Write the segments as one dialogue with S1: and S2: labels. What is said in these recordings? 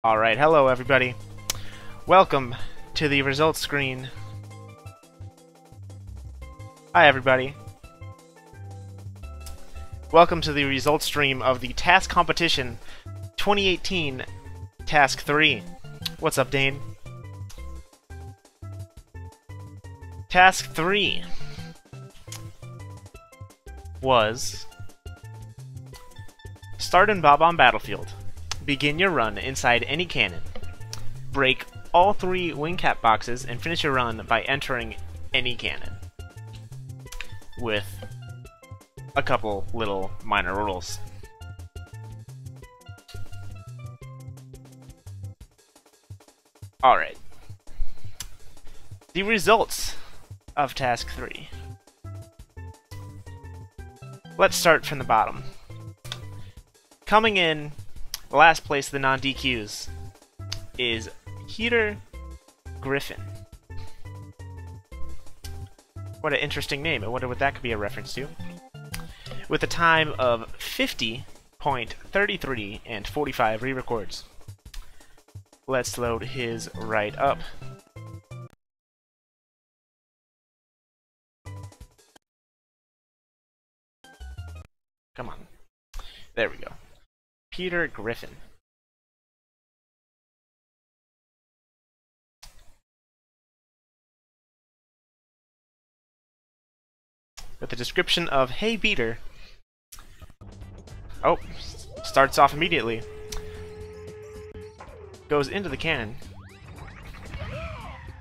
S1: Alright, hello everybody. Welcome to the results screen. Hi everybody. Welcome to the results stream of the TAS competition 2018 Task 3. What's up, Dane? Task 3 was start and bob on battlefield. Begin your run inside any cannon. Break all 3 wing cap boxes and finish your run by entering any cannon. With a couple little minor rules. Alright. The results of Task 3. Let's start from the bottom. Coming in last place of the non-DQs is Peter Griffin. What an interesting name. I wonder what that could be a reference to. With a time of 50.33 and 45 re-records. Let's load his right up. Come on. There we go. Peter Griffin. With a description of, "Hey Peter." Oh, starts off immediately. Goes into the cannon.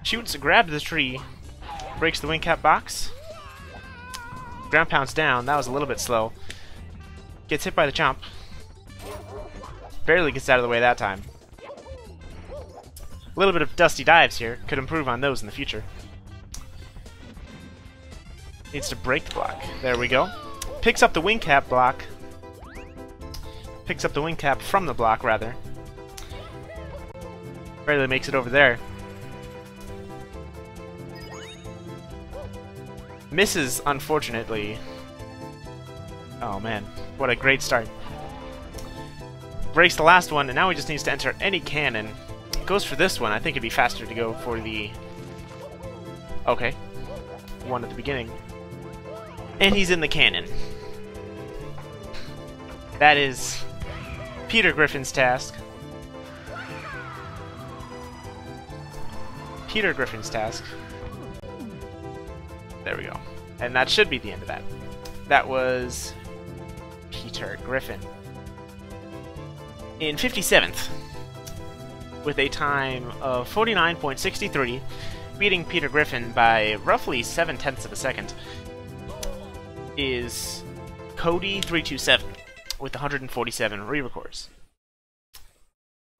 S1: Shoots, grabs the tree. Breaks the wing cap box. Ground pounds down. That was a little bit slow. Gets hit by the chomp. Barely gets out of the way that time. A little bit of dusty dives here. Could improve on those in the future. Needs to break the block. There we go. Picks up the wing cap block. Picks up the wing cap from the block, rather. Barely makes it over there. Misses, unfortunately. Oh man, what a great start. Breaks the last one, and now he just needs to enter any cannon. Goes for this one. I think it'd be faster to go for the... Okay. One at the beginning. And he's in the cannon. That is Peter Griffin's task. Peter Griffin's task. There we go. And that should be the end of that. That was Peter Griffin. In 57th, with a time of 49.63, beating Peter Griffin by roughly 7/10 of a second, is Cody327 with 147 re-records.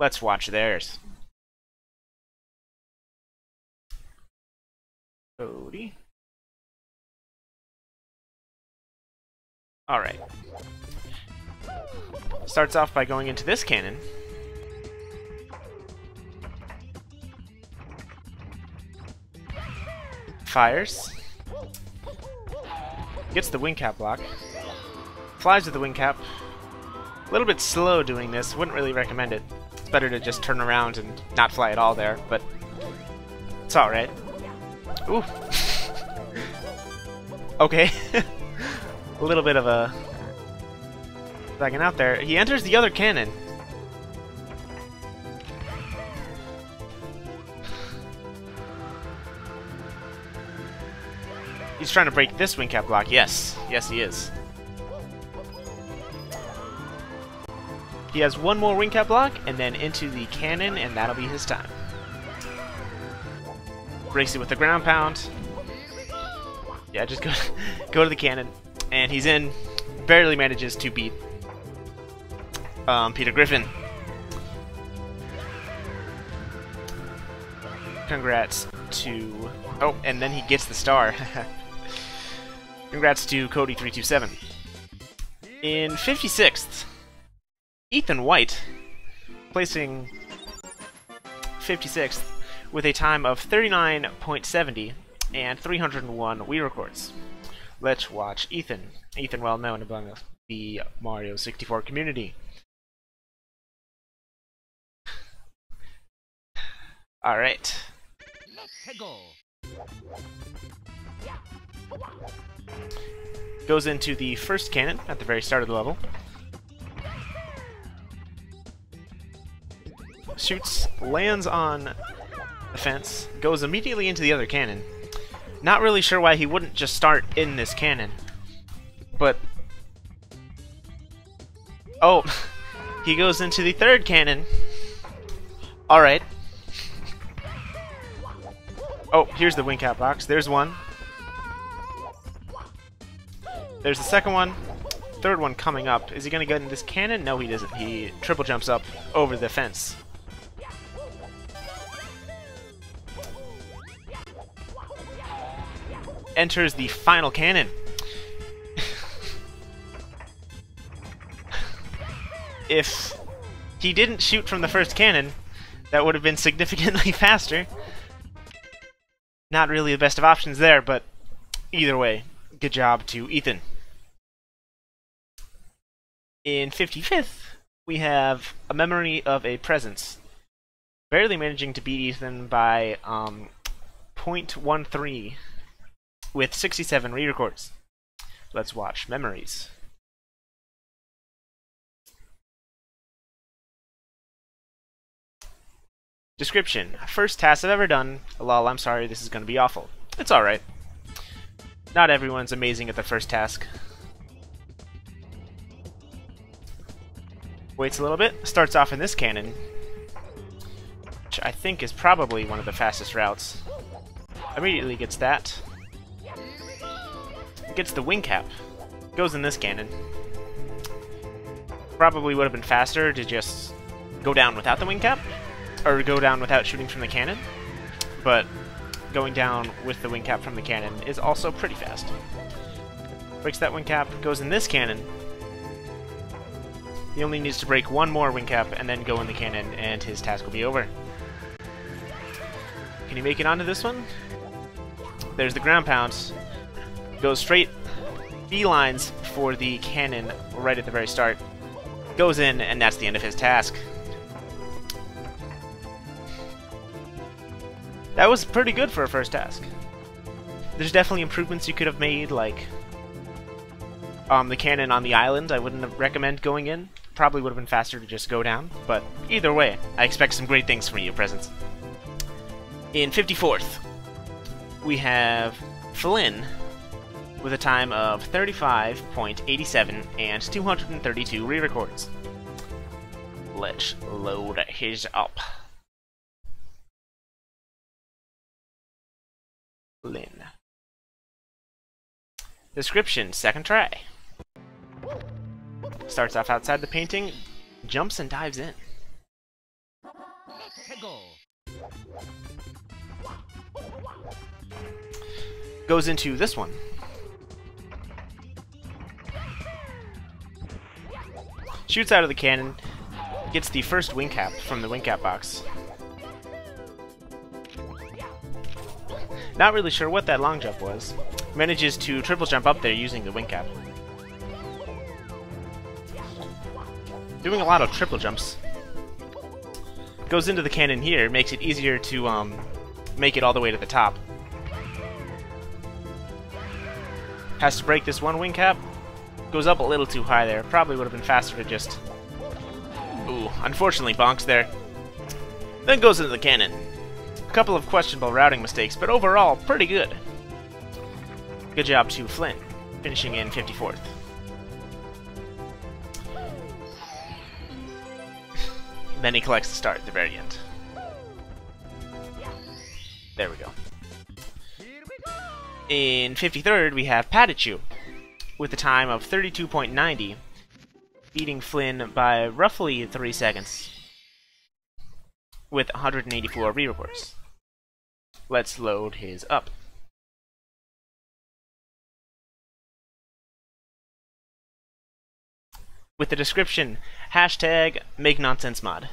S1: Let's watch theirs. Cody. Alright. Starts off by going into this cannon. Fires. Gets the wing cap block. Flies with the wing cap. A little bit slow doing this. Wouldn't really recommend it. It's better to just turn around and not fly at all there, but it's alright. Ooh. Okay. A little bit of a backing out there. He enters the other cannon. He's trying to break this wing cap block. Yes. Yes, he is. He has one more wing cap block, and then into the cannon, and that'll be his time. Breaks it with the ground pound. Yeah, just go to the cannon. And he's in. Barely manages to beat Peter Griffin. Congrats to... Oh, and then he gets the star. Congrats to Cody327. In 56th, Ethan White, placing 56th with a time of 39.70 and 301 Wii records. Let's watch Ethan. Ethan, well known among the Mario 64 community. Alright. Goes into the first cannon at the very start of the level. Shoots, lands on the fence, goes immediately into the other cannon. Not really sure why he wouldn't just start in this cannon. But... oh! He goes into the third cannon. Alright. Oh, here's the wing cap box. There's one. There's the second one. Third one coming up. Is he going to get in this cannon? No, he doesn't. He triple jumps up over the fence. Enters the final cannon. If he didn't shoot from the first cannon, that would have been significantly faster. Not really the best of options there, but either way, good job to Ethan. In 55th, we have a Memory of a Presence. Barely managing to beat Ethan by 0.13 with 67 re-records. Let's watch Memories. Description: first TAS I've ever done. Lol, I'm sorry, this is going to be awful. It's alright. Not everyone's amazing at the first task. Waits a little bit, starts off in this cannon, which I think is probably one of the fastest routes. Immediately gets that. Gets the wing cap. Goes in this cannon. Probably would have been faster to just go down without the wing cap, or go down without shooting from the cannon, but going down with the wing cap from the cannon is also pretty fast. Breaks that wing cap, goes in this cannon. He only needs to break one more wing cap and then go in the cannon, and his task will be over. Can he make it onto this one? There's the ground pound. Goes straight, beelines for the cannon right at the very start. Goes in, and that's the end of his task. That was pretty good for a first task. There's definitely improvements you could have made, like the cannon on the island. I wouldn't recommend going in. Probably would have been faster to just go down, but either way, I expect some great things from you, Presents. In 54th, we have Flynn with a time of 35.87 and 232 re-records. Let's load his up. Flynn. Description: second try. Starts off outside the painting, jumps and dives in. Goes into this one. Shoots out of the cannon, gets the first wing cap from the wing cap box. Not really sure what that long jump was. Manages to triple jump up there using the wing cap. Doing a lot of triple jumps. Goes into the cannon here, makes it easier to make it all the way to the top. Has to break this one wing cap. Goes up a little too high there. Probably would have been faster to just... ooh, unfortunately bonks there. Then goes into the cannon. A couple of questionable routing mistakes, but overall, pretty good. Good job to Flynn, finishing in 54th. Then he collects the star at the very end. There we go. In 53rd, we have Patachu, with a time of 32.90, beating Flynn by roughly 3 seconds, with 184 re-records. Let's load his up. With the description, #MakeNonsenseMod.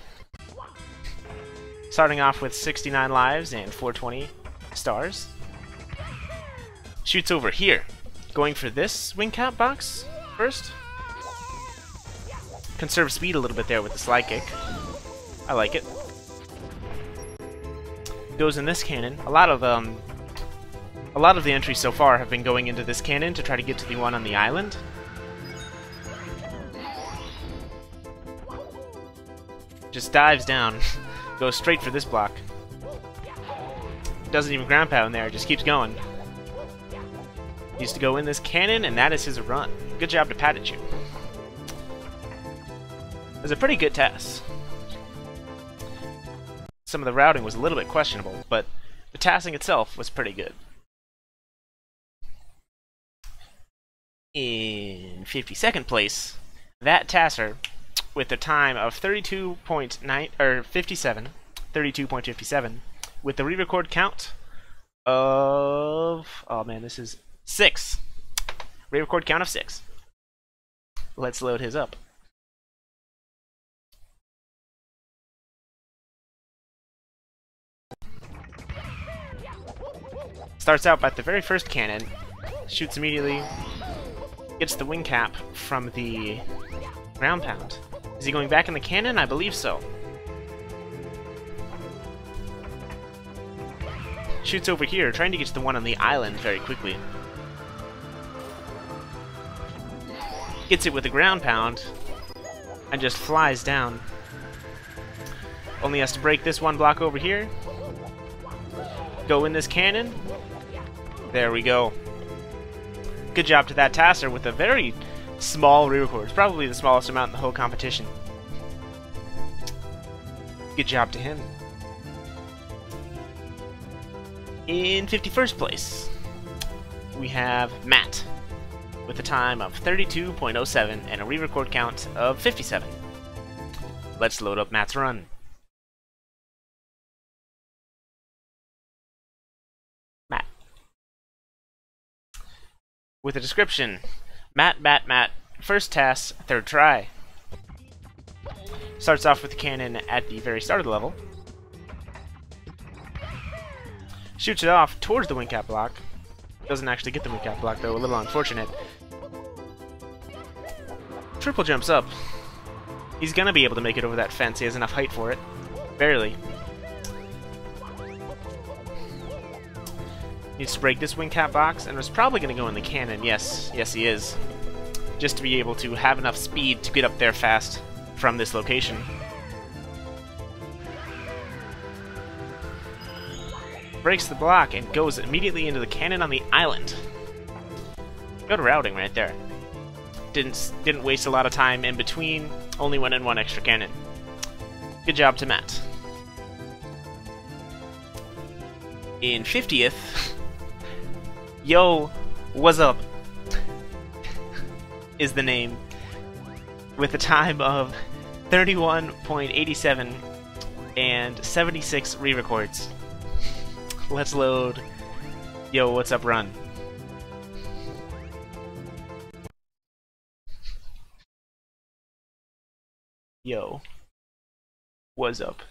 S1: Starting off with 69 lives and 420 stars. Shoots over here. Going for this wing cap box first. Conserve speed a little bit there with the slide kick. I like it. goes in this cannon. A lot of the entries so far have been going into this cannon to try to get to the one on the island. Just dives down, goes straight for this block. Doesn't even ground pound there, just keeps going. Needs to go in this cannon, and that is his run. Good job to Patachu. It was a pretty good TAS. Some of the routing was a little bit questionable, but the tassing itself was pretty good. In 52nd place, that tasser with a time of 32.57, with the re-record count of, oh man, this is 6. Re-record count of 6. Let's load his up. Starts out by the very first cannon, shoots immediately, gets the wing cap from the ground pound. Is he going back in the cannon? I believe so. Shoots over here, trying to get to the one on the island very quickly. Gets it with the ground pound, and just flies down. Only has to break this one block over here. Go in this cannon. There we go. Good job to that tasser with a very small re-record. It's probably the smallest amount in the whole competition. Good job to him. In 51st place, we have Matt with a time of 32.07 and a re-record count of 57. Let's load up Matt's run. Matt. With a description: Matt, first TAS, third try. Starts off with the cannon at the very start of the level. Shoots it off towards the wing cap block. Doesn't actually get the wing cap block though, a little unfortunate. Triple jumps up. He's gonna be able to make it over that fence, he has enough height for it. Barely. Needs to break this wing cap box, and was probably gonna go in the cannon. Yes, he is. Just to be able to have enough speed to get up there fast from this location. Breaks the block and goes immediately into the cannon on the island. Good routing right there. Didn't waste a lot of time in between, only went in one extra cannon. Good job to Matt. In 50th, Yo, what's up? Is the name, with a time of 31.87 and 76 re-records. Let's load Yo, what's up run. Yo, what's up?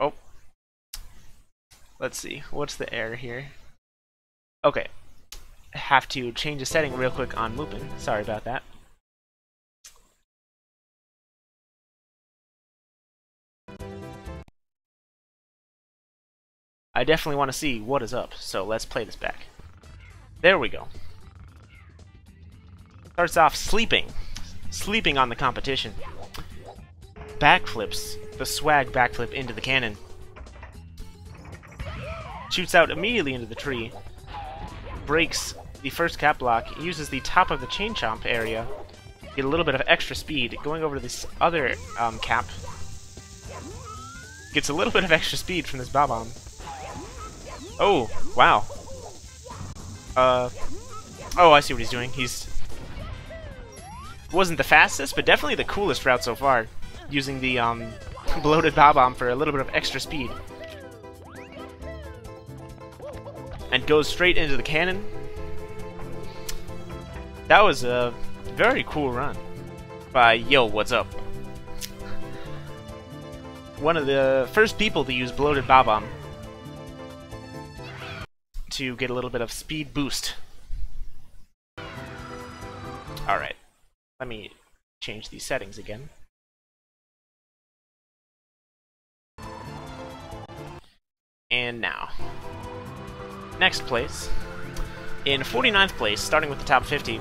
S1: Oh. Let's see, what's the error here? Okay. Have to change a setting real quick on Lupin. Sorry about that. I definitely want to see what is up, so let's play this back. There we go. Starts off sleeping on the competition. Backflips, the swag backflip into the cannon. Shoots out immediately into the tree. Breaks the first cap block, uses the top of the chain chomp area, get a little bit of extra speed, going over to this other cap. Gets a little bit of extra speed from this Bob-omb. Oh, wow. Oh, I see what he's doing. Wasn't the fastest, but definitely the coolest route so far. Using the bloated Bob-omb for a little bit of extra speed. And goes straight into the cannon. That was a very cool run by Yo, what's up? One of the first people to use bloated Bob-omb to get a little bit of speed boost. Alright, let me change these settings again. And now, next place. In 49th place, starting with the top 50,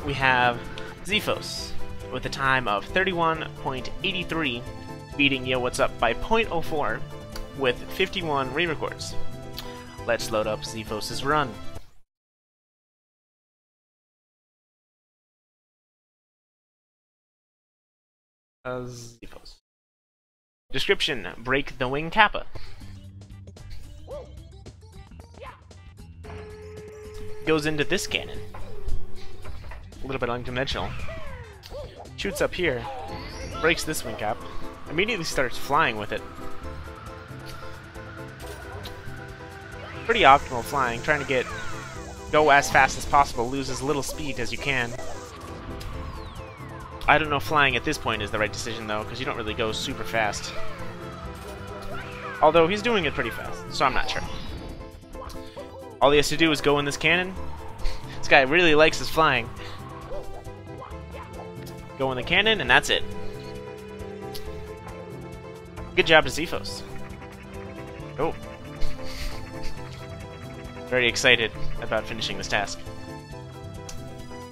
S1: we have Xephos with a time of 31.83, beating Yo What's Up by 0.04 with 51 re-records. Let's load up Xephos' run. Xephos. Description: break the wing kappa. Goes into this cannon. A little bit unconventional. Shoots up here, breaks this wing cap, immediately starts flying with it. Pretty optimal flying, trying to go as fast as possible, lose as little speed as you can. I don't know if flying at this point is the right decision though, because you don't really go super fast. Although he's doing it pretty fast, so I'm not sure. All he has to do is go in this cannon. This guy really likes his flying. Go in the cannon, and that's it. Good job to Xephos. Oh. Very excited about finishing this task.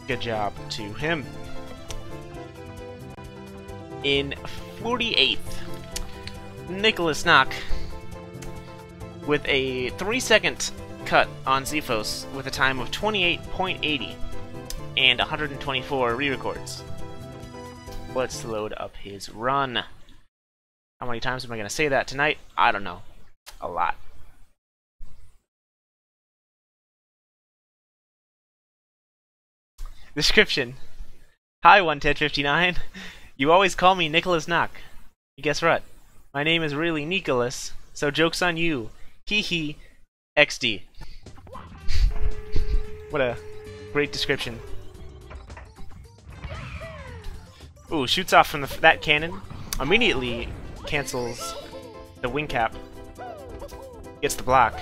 S1: Good job to him. In 48th, Nicholas Knock with a 3-second cut on Xephos with a time of 28.80 and 124 re-records. Let's load up his run. How many times am I going to say that tonight? I don't know. A lot. Description: Hi, 11059. You always call me Nicholas Knock. Guess what? My name is really Nicholas, so joke's on you. Hee hee. XD. What a great description. Ooh, shoots off from that cannon. Immediately cancels the wing cap. Gets the block.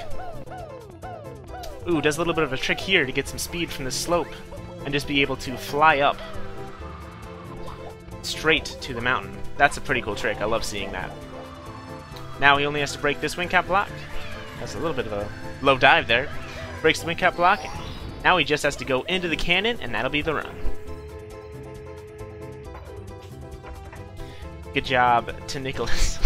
S1: Ooh, does a little bit of a trick here to get some speed from this slope and just be able to fly up straight to the mountain. That's a pretty cool trick. I love seeing that. Now he only has to break this wing cap block. That's a little bit of a low dive there. Breaks the wing cap block. Now he just has to go into the cannon, and that'll be the run. Good job to Nicholas.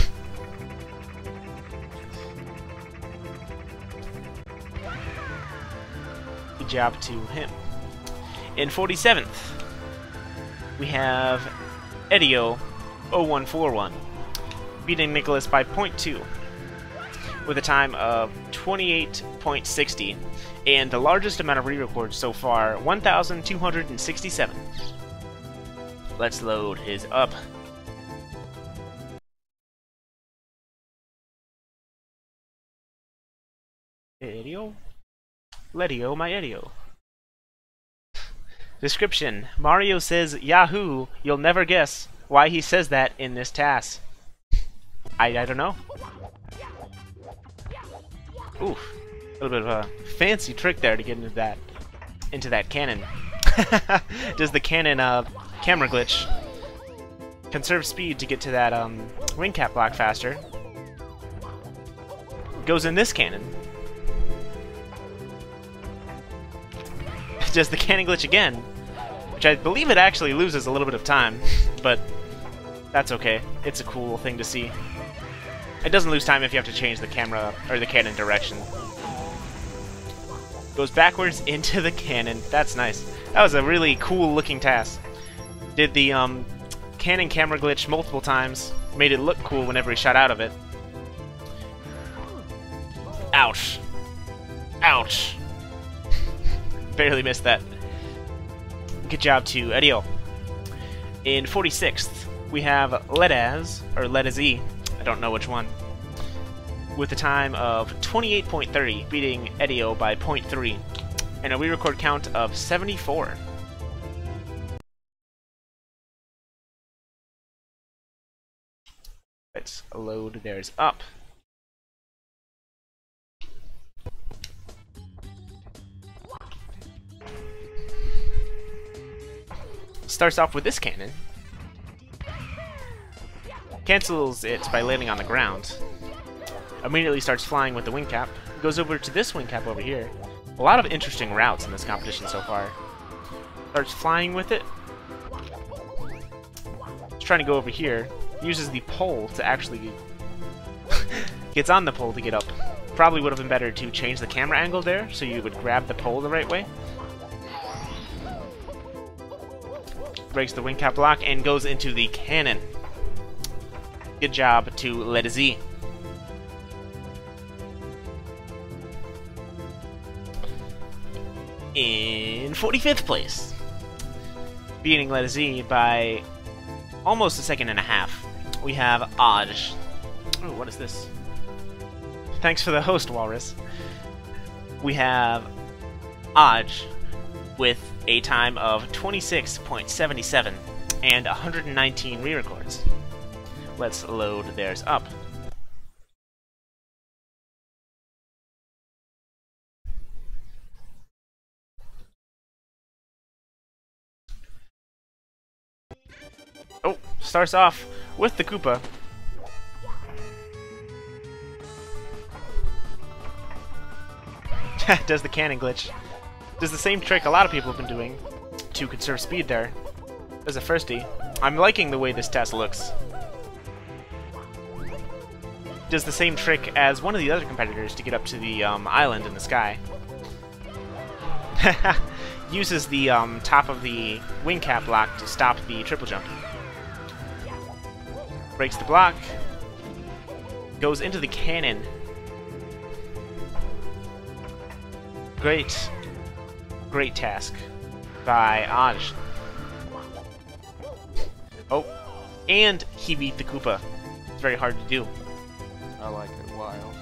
S1: Good job to him. In 47th, we have Edio 0141, beating Nicholas by 0.2 with a time of 28.60 and the largest amount of re-records so far, 1,267. Let's load his up. Edio? Ledio, my Edio. Description: Mario says Yahoo! You'll never guess why he says that in this TAS. I don't know. Oof. A little bit of a fancy trick there to get into that cannon. Does the cannon camera glitch. Conserve speed to get to that wing cap block faster. Goes in this cannon. Does the cannon glitch again, which I believe it actually loses a little bit of time, but that's okay. It's a cool thing to see. It doesn't lose time if you have to change the camera or the cannon direction. Goes backwards into the cannon. That's nice. That was a really cool looking task. Did the cannon camera glitch multiple times, made it look cool whenever he shot out of it. Ouch. Ouch. Barely missed that. Good job to Edio. In 46th, we have Ledaz, or Ledaz, I don't know which one, with a time of 28.30, beating Edio by 0.3, and a re-record count of 74. Let's load theirs up. Starts off with this cannon. Cancels it by landing on the ground. Immediately starts flying with the wing cap. Goes over to this wing cap over here. A lot of interesting routes in this competition so far. Starts flying with it. He's trying to go over here. Uses the pole to actually... gets on the pole to get up. Probably would have been better to change the camera angle there, so you would grab the pole the right way. Breaks the wing cap block and goes into the cannon. Good job to CeeSZee. In 45th place, beating CeeSZee by almost a second and a half, we have Aj. Oh, what is this? Thanks for the host, Walrus. We have Aj with a time of 26.77 and 119 re-records. Let's load theirs up. Oh, starts off with the Koopa. Does the cannon glitch. Does the same trick a lot of people have been doing to conserve speed there. As a firstie. I'm liking the way this TAS looks. Does the same trick as one of the other competitors to get up to the island in the sky. Uses the top of the wing cap block to stop the triple jump. Breaks the block. Goes into the cannon. Great task by Aj. Oh, and he beat the Koopa. It's very hard to do.
S2: I like it wild.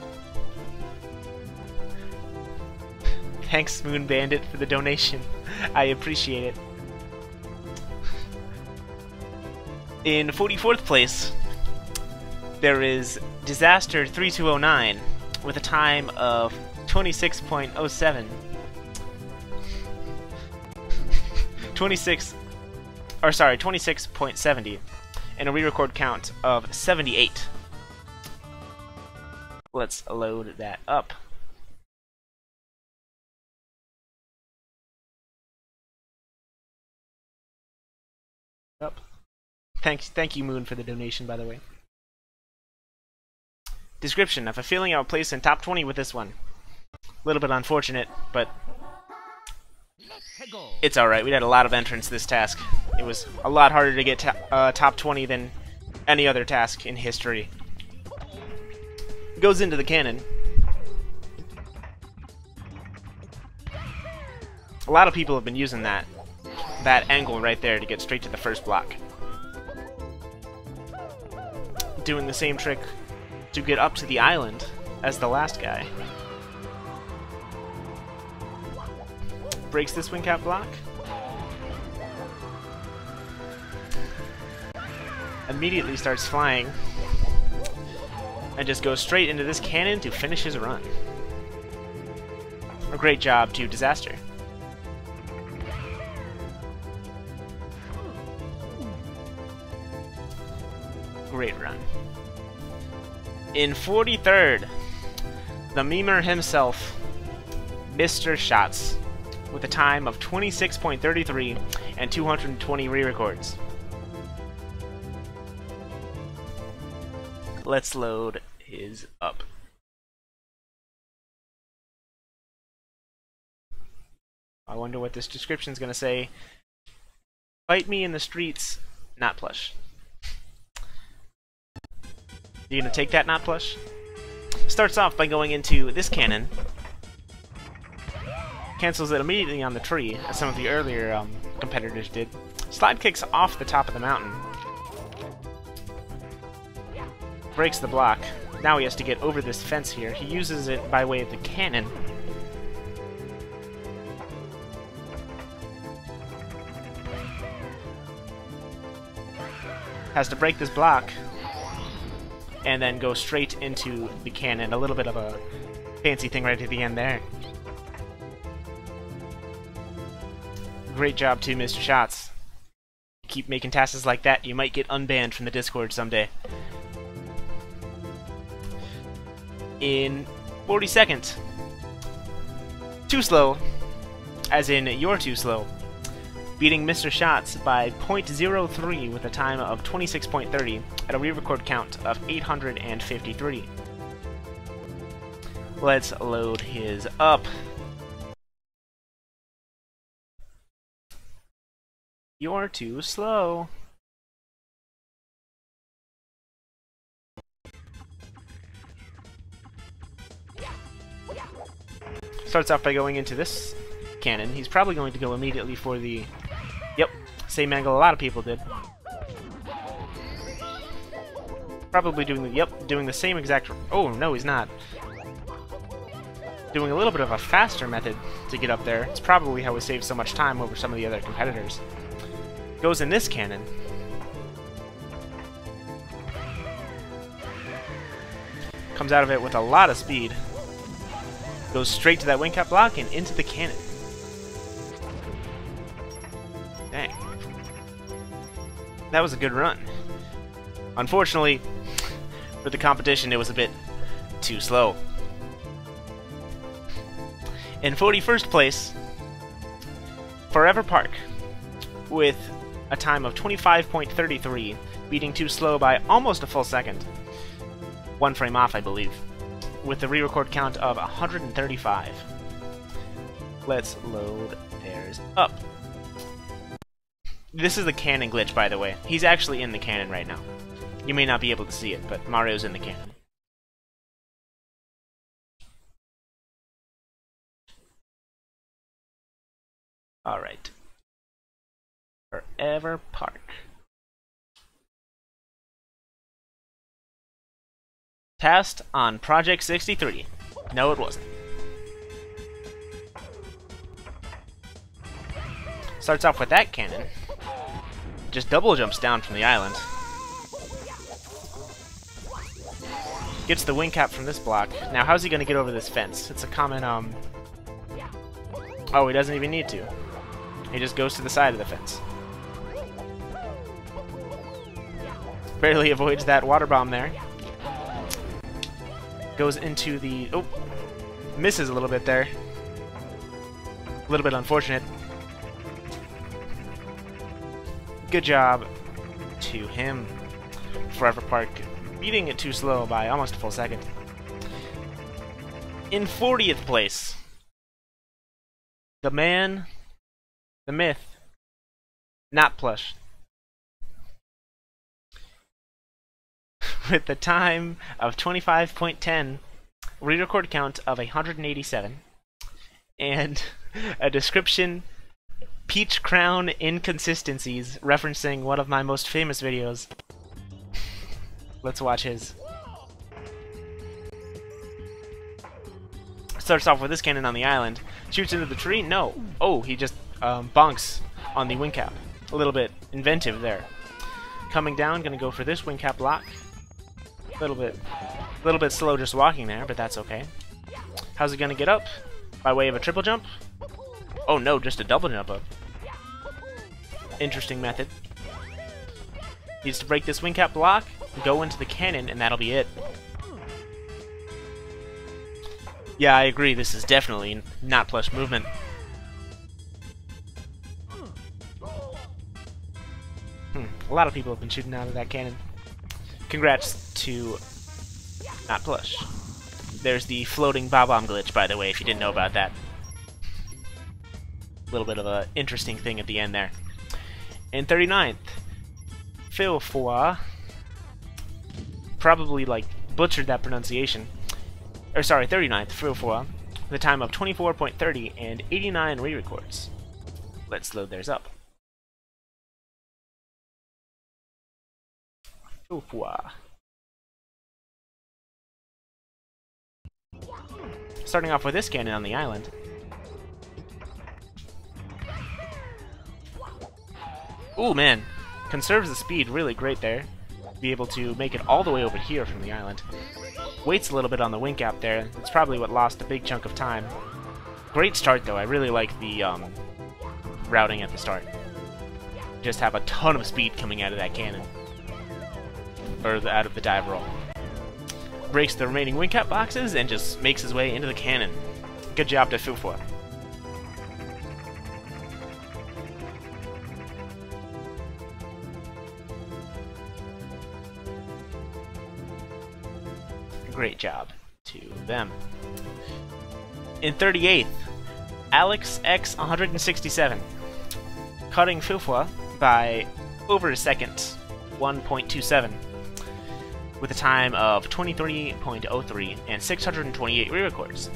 S1: Thanks, Moon Bandit, for the donation. I appreciate it. In 44th place, there is Disaster3209 with a time of 26.07. 26.70 and a re-record count of 78. Let's load that up. Thank you, Moon, for the donation, by the way. Description: I have a feeling I'll place in top 20 with this one. A little bit unfortunate, but it's alright. We had a lot of entrants this task. It was a lot harder to get top 20 than any other task in history. Goes into the cannon. A lot of people have been using that angle right there to get straight to the first block. Doing the same trick to get up to the island as the last guy. Breaks this wing cap block. Immediately starts flying. And just goes straight into this cannon to finish his run. A great job to Disaster. Great run. In 43rd, the memer himself, Mr. Shots, with a time of 26.33 and 220 re-records. Let's load his up. I wonder what this description's gonna say. Fight me in the streets, not plush. You gonna take that, not plush? Starts off by going into this cannon. Cancels it immediately on the tree, as some of the earlier competitors did. Slide kicks off the top of the mountain. Breaks the block. Now he has to get over this fence here. He uses it by way of the cannon. Has to break this block. And then go straight into the cannon. A little bit of a fancy thing right at the end there. Great job to Mr. Shots. Keep making tasks like that, you might get unbanned from the Discord someday. in 40 seconds. Too slow, as in you're too slow. Beating Mr. Shots by 0.03 with a time of 26.30 at a re-record count of 853. Let's load his up. You're too slow. Starts off by going into this cannon. He's probably going to go immediately for the... Yep, same angle a lot of people did. Probably doing the... Yep, doing the same exact... Oh, no, he's not. Doing a little bit of a faster method to get up there. It's probably how we saved so much time over some of the other competitors. Goes in this cannon. Comes out of it with a lot of speed. Goes straight to that wing cap block and into the cannon. Dang. That was a good run. Unfortunately, for the competition, it was a bit too slow. In 41st place, Forever Park, with a time of 25.33, beating Too Slow by almost a full second. 1 frame off, I believe, with a re-record count of 135. Let's load theirs up. This is the cannon glitch, by the way. He's actually in the cannon right now. You may not be able to see it, but Mario's in the cannon. Alright. Forever Park. Test on Project 63. No, it wasn't. Starts off with that cannon. Just double jumps down from the island. Gets the wing cap from this block. Now, how's he gonna get over this fence? It's a common, Oh, he doesn't even need to. He just goes to the side of the fence. Barely avoids that water bomb there. Goes into the... Oh! Misses a little bit there. A little bit unfortunate. Good job to him. Forever Park beating it Too Slow by almost a full second. In 40th place, the man, the myth, Not Plush. With the time of 25.10, re-record count of 187, and a description, Peach Crown Inconsistencies, referencing one of my most famous videos. Let's watch his. Starts off with this cannon on the island, shoots into the tree, no. Oh, he just bonks on the wing cap. A little bit inventive there. Coming down, gonna go for this wing cap block. A little bit slow just walking there, but that's okay. How's it gonna get up? By way of a triple jump? Oh no, just a double jump up. Interesting method. Needs to break this wing cap block, go into the cannon, and that'll be it. Yeah, I agree, this is definitely not plush movement. A lot of people have been shooting out of that cannon. Congrats to Not Plush. There's the floating bob-omb glitch, by the way, if you didn't know about that. A little bit of an interesting thing at the end there. In 39th, Philfoy. Probably, like, butchered that pronunciation. Or, sorry, 39th, Philfoy. With a time of 24.30 and 89 re-records. Let's load theirs up. Philfoy. Starting off with this cannon on the island. Ooh, man. Conserves the speed really great there. Be able to make it all the way over here from the island. Waits a little bit on the wing cap there. It's probably what lost a big chunk of time. Great start, though. I really like the routing at the start. Just have a ton of speed coming out of that cannon. Or out of the dive roll. breaks the remaining wing cap boxes, and just makes his way into the cannon. Good job to Fufwa. Great job to them. In 38th, Alex X 167, cutting Fufwa by over a second, 1.27, with a time of 23.03 and 628 re-records.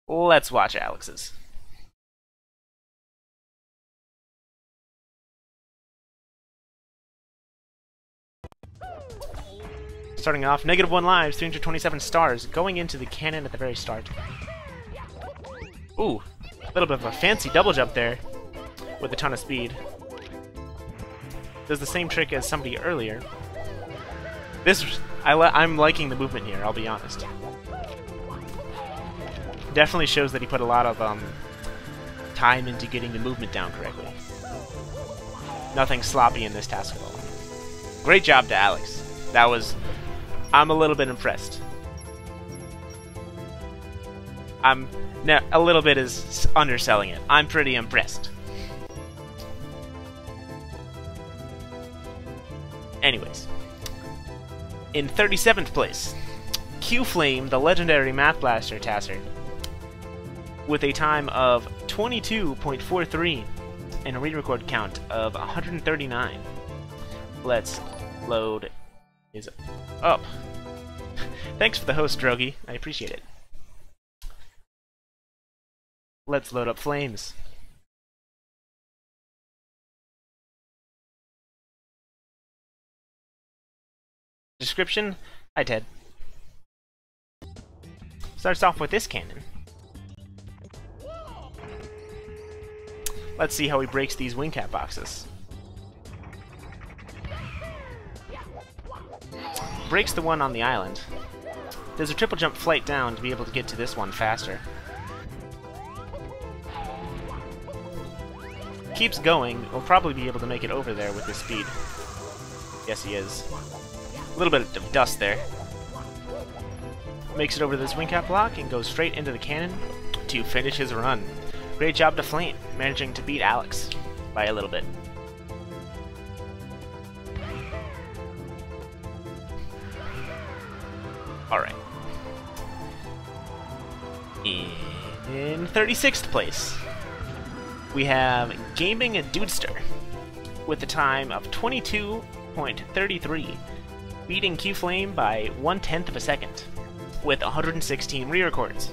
S1: Let's watch Alex's. Starting off, -1 lives, 327 stars, going into the cannon at the very start. Ooh, a little bit of a fancy double jump there, with a ton of speed. Does the same trick as somebody earlier. I'm liking the movement here, I'll be honest. Definitely shows that he put a lot of time into getting the movement down correctly. Nothing sloppy in this task at all. Great job to Alex. I'm a little bit impressed. A little bit is underselling it. I'm pretty impressed. Anyways. In 37th place, Q-Flame, the legendary Math Blaster Tasser, with a time of 22.43 and a re-record count of 139. Let's load his up. Thanks for the host, Drogi. I appreciate it. Let's load up Flames. Description: Hi, Ted. Starts off with this cannon. Let's see how he breaks these wing cap boxes. Breaks the one on the island. Does a triple jump flight down to be able to get to this one faster. Keeps going. We'll probably be able to make it over there with this speed. Yes, he is. A little bit of dust there. Makes it over this wing cap block and goes straight into the cannon to finish his run. Great job to Flame, managing to beat Alex by a little bit. Alright. In 36th place, we have Gaming Dudester with a time of 22.33, beating Q-Flame by 1/10 of a second with 116 re-records.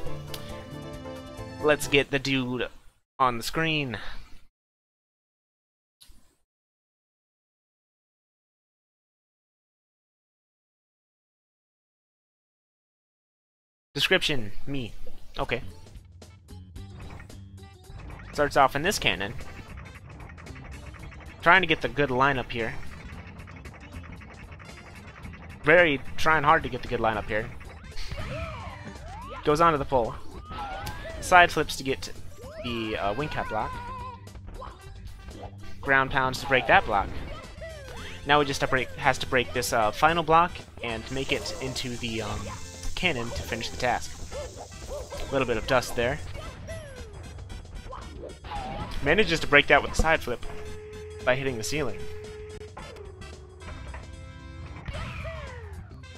S1: Let's get the dude on the screen. Description: me. Okay. Starts off in this cannon. Trying to get the good lineup here. Trying hard to get the good lineup here. Goes onto the pole. Side flips to get the wing cap block. Ground pounds to break that block. Now he just has to break this final block and make it into the cannon to finish the task. A little bit of dust there. Manages to break that with a side flip by hitting the ceiling.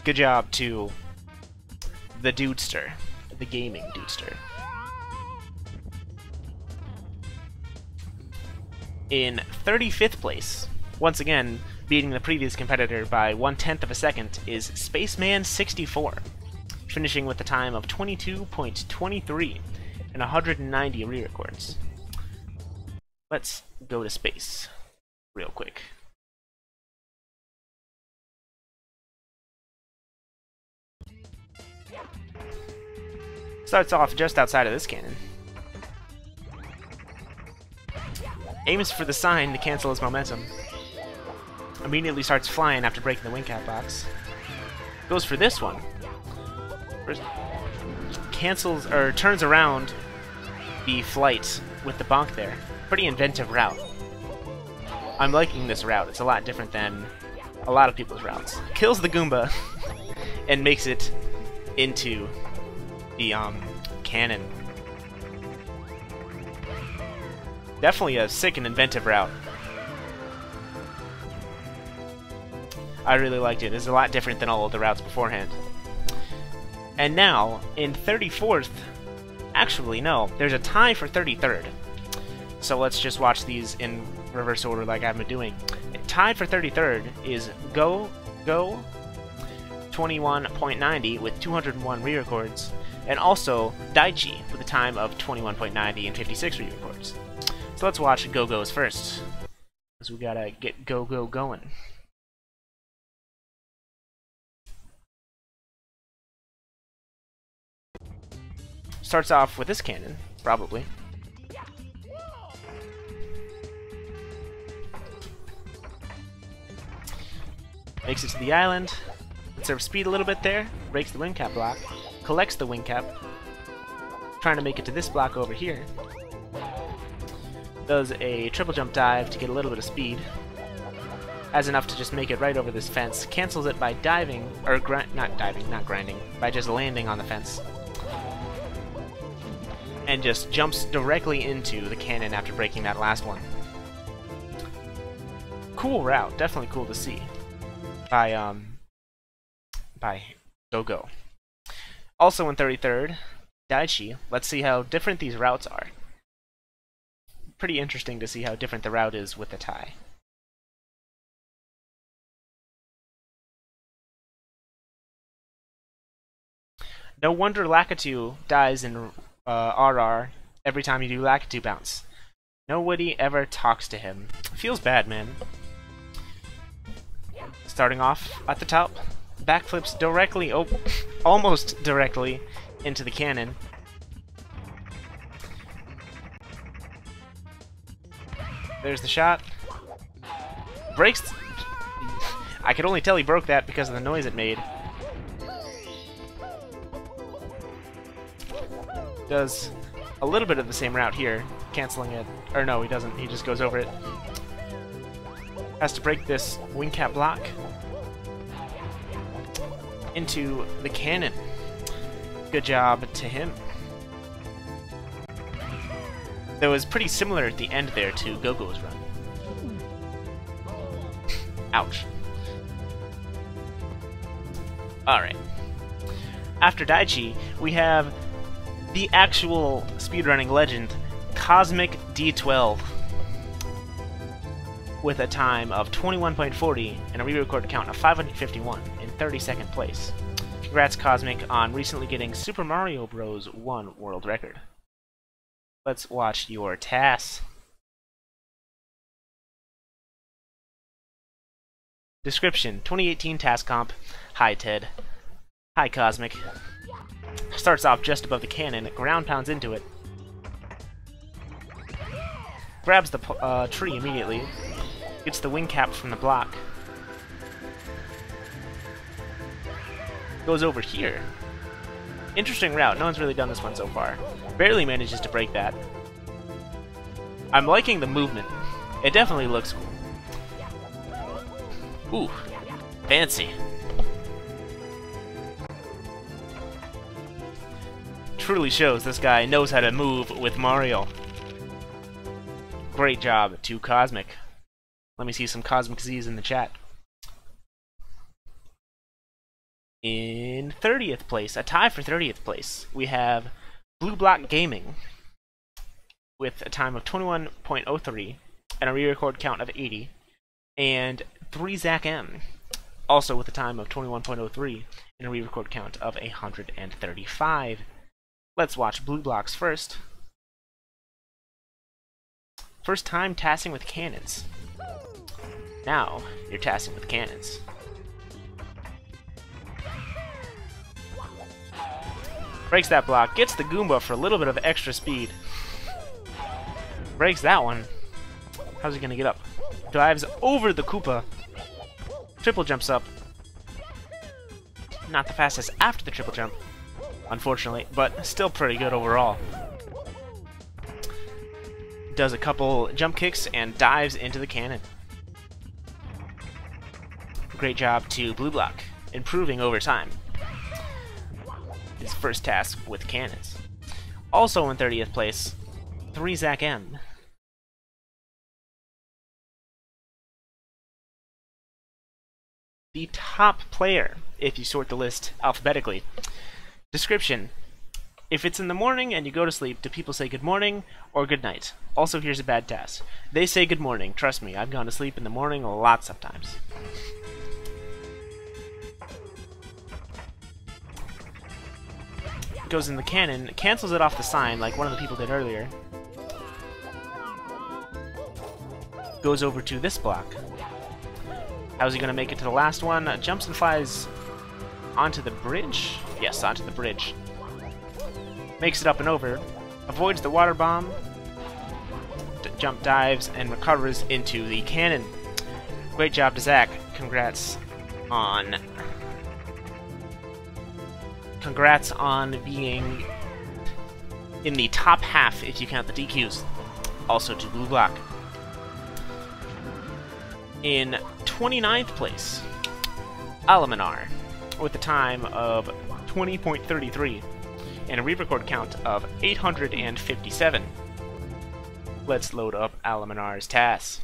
S1: Good job to the Dudester, the Gaming Dudester. In 35th place, once again beating the previous competitor by 1/10 of a second, is Spaceman64, finishing with a time of 22.23 and 190 re-records. Let's go to space real quick. Starts off just outside of this cannon. Aims for the sign to cancel his momentum. Immediately starts flying after breaking the wing cap box. Goes for this one. Cancels, or turns around the flight with the bonk there. Pretty inventive route. I'm liking this route. It's a lot different than a lot of people's routes. Kills the Goomba and makes it into the cannon. Definitely a sick and inventive route. I really liked it. It's a lot different than all of the routes beforehand. And now, in 34th, actually no, there's a tie for 33rd. So let's just watch these in reverse order like I've been doing. Tied for 33rd is Go 21.90 with 201 re-records, and also Daichi with a time of 21.90 and 56 re-records. So let's watch Go-Go's first, because we gotta get Go-Go going. Starts off with this cannon, probably. Makes it to the island, conserves speed a little bit there, breaks the wing cap block, collects the wing cap, trying to make it to this block over here. Does a triple jump dive to get a little bit of speed. Has enough to just make it right over this fence, cancels it by diving, or not grinding, by just landing on the fence. And just jumps directly into the cannon after breaking that last one. Cool route, definitely cool to see. By Go-Go. Also in 33rd, Daichi. Let's see how different these routes are. Pretty interesting to see how different the route is with the tie. No wonder Lakitu dies in RR every time you do Lakitu bounce. Nobody ever talks to him. Feels bad, man. Starting off at the top, backflips directly, almost directly into the cannon. There's the shot. Breaks. I could only tell he broke that because of the noise it made. Does a little bit of the same route here, canceling it. Or no, he doesn't. He just goes over it. Has to break this wing cap block into the cannon. Good job to him. That was pretty similar at the end there to Go-Go's run. Ouch. Alright. After Daichi, we have the actual speedrunning legend, Cosmic D12. With a time of 21.40 and a re-record count of 551 in 32nd place. Congrats, Cosmic, on recently getting Super Mario Bros. 1 world record. Let's watch your TAS. Description: 2018 TAS comp. Hi, Ted. Hi, Cosmic. Starts off just above the cannon, ground pounds into it. Grabs the tree immediately. Gets the wing cap from the block. Goes over here. Interesting route. No one's really done this one so far. Barely manages to break that. I'm liking the movement. It definitely looks cool. Ooh. Fancy. Truly shows this guy knows how to move with Mario. Great job to Cosmic. Let me see some Cosmic Z's in the chat. In 30th place, a tie for 30th place, we have Blue Block Gaming with a time of 21.03 and a re-record count of 80, and 3Zach M, also with a time of 21.03 and a re-record count of 135. Let's watch Blue Blocks first. First time tassing with cannons. Now, you're tassing with cannons. Breaks that block, gets the Goomba for a little bit of extra speed. Breaks that one. How's he gonna get up? Dives over the Koopa. Triple jumps up. Not the fastest after the triple jump, unfortunately, but still pretty good overall. Does a couple jump kicks and dives into the cannon. Great job to Blue Block, improving over time. his first task with cannons. Also in 30th place, 3ZACM. The top player, if you sort the list alphabetically. Description: if it's in the morning and you go to sleep, do people say good morning or good night? Also, here's a bad task. They say good morning. Trust me, I've gone to sleep in the morning lots of times. Goes in the cannon, cancels it off the sign like one of the people did earlier. Goes over to this block. How's he gonna make it to the last one? Jumps and flies onto the bridge? Yes, onto the bridge. Makes it up and over. Avoids the water bomb. Jump dives and recovers into the cannon. Great job to Zach. Congrats on being in the top half if you count the DQs. Also to Blue Block. In 29th place, Alamanar, with a time of 20.33 and a re-record count of 857. Let's load up Alamanar's TAS.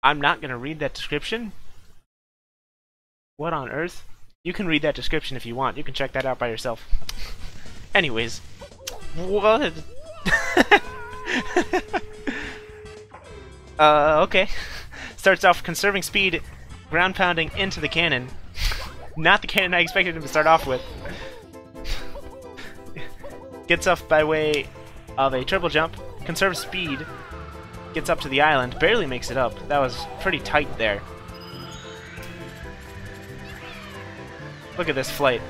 S1: I'm not going to read that description. What on earth? You can read that description if you want. You can check that out by yourself. Anyways. What? Okay. Starts off conserving speed, ground pounding into the cannon. Not the cannon I expected him to start off with. Gets off by way of a triple jump, conserves speed, gets up to the island, barely makes it up. That was pretty tight there. Look at this flight.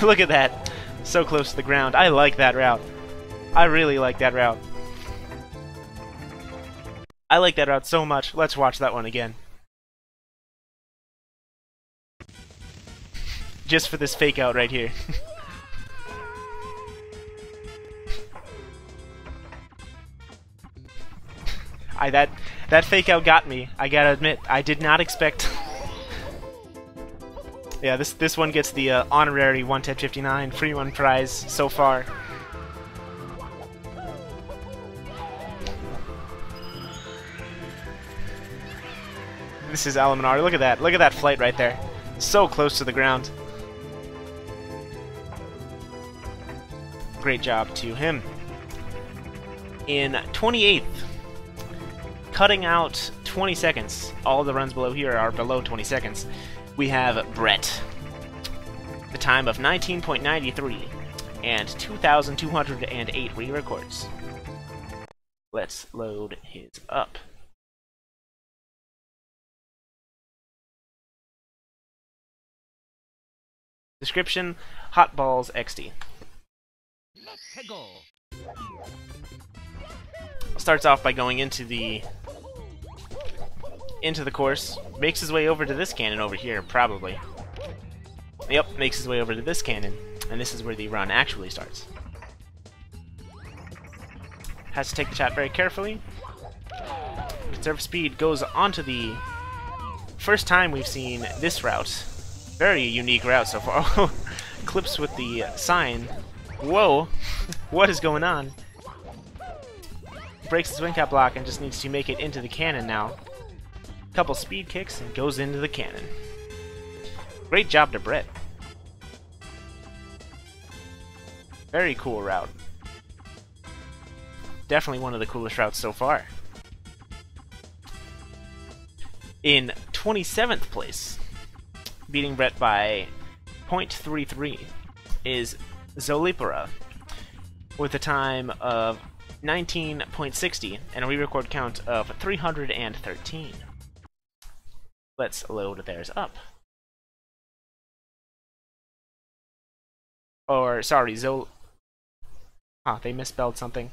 S1: Look at that. So close to the ground. I like that route. I really like that route. I like that route so much. Let's watch that one again. Just for this fake out right here. That fake out got me. I gotta admit, I did not expect. Yeah, this one gets the honorary 110.59 free one prize so far. This is Alamanar. Look at that. Look at that flight right there. So close to the ground. Great job to him. In 28th, cutting out 20 seconds. All the runs below here are below 20 seconds. We have Brett. The time of 19.93 and 2,208 re-records. Let's load his up. Description: Hot Balls XD. Let's go. Starts off by going into the course, makes his way over to this cannon over here, probably. Yep, makes his way over to this cannon, and this is where the run actually starts. Has to take the shot very carefully. Conserve speed, goes onto the first time we've seen this route. Very unique route so far. Clips with the sign. Whoa! What is going on? Breaks his wing cap block and just needs to make it into the cannon now. Couple speed kicks and goes into the cannon. Great job to Brett. Very cool route. Definitely one of the coolest routes so far. In 27th place, beating Brett by 0.33, is Zoliparia, with a time of 19.60 and a re-record count of 313. Let's load theirs up. Or, sorry, they misspelled something.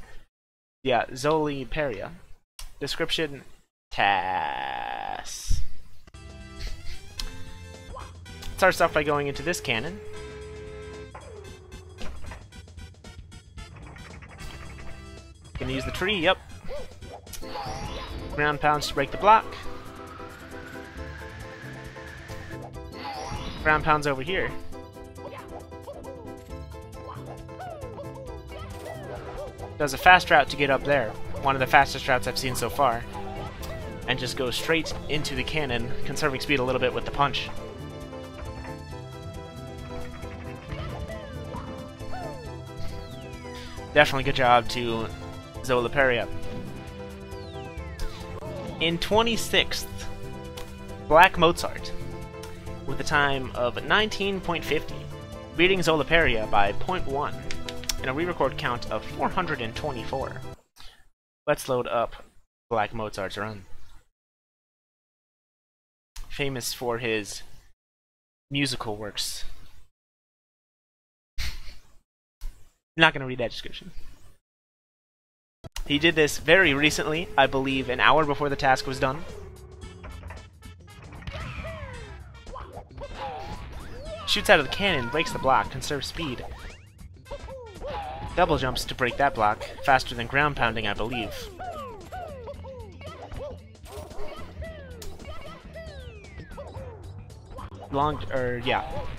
S1: Yeah, Zoliparia. Description: TAS. Starts off by going into this cannon. Gonna use the tree, yep. Ground pounds to break the block. Ground pounds over here. Does a fast route to get up there. One of the fastest routes I've seen so far. And just goes straight into the cannon, conserving speed a little bit with the punch. Definitely good job to Zoliparia. In 26th, Black Mozart, with a time of 19.50, beating Zoliparia by 0.1, and a re-record count of 424. Let's load up Black Mozart's run. Famous for his musical works. I'm not going to read that description. He did this very recently, I believe an hour before the task was done. Shoots out of the cannon, breaks the block, conserves speed. Double jumps to break that block, faster than ground pounding, I believe.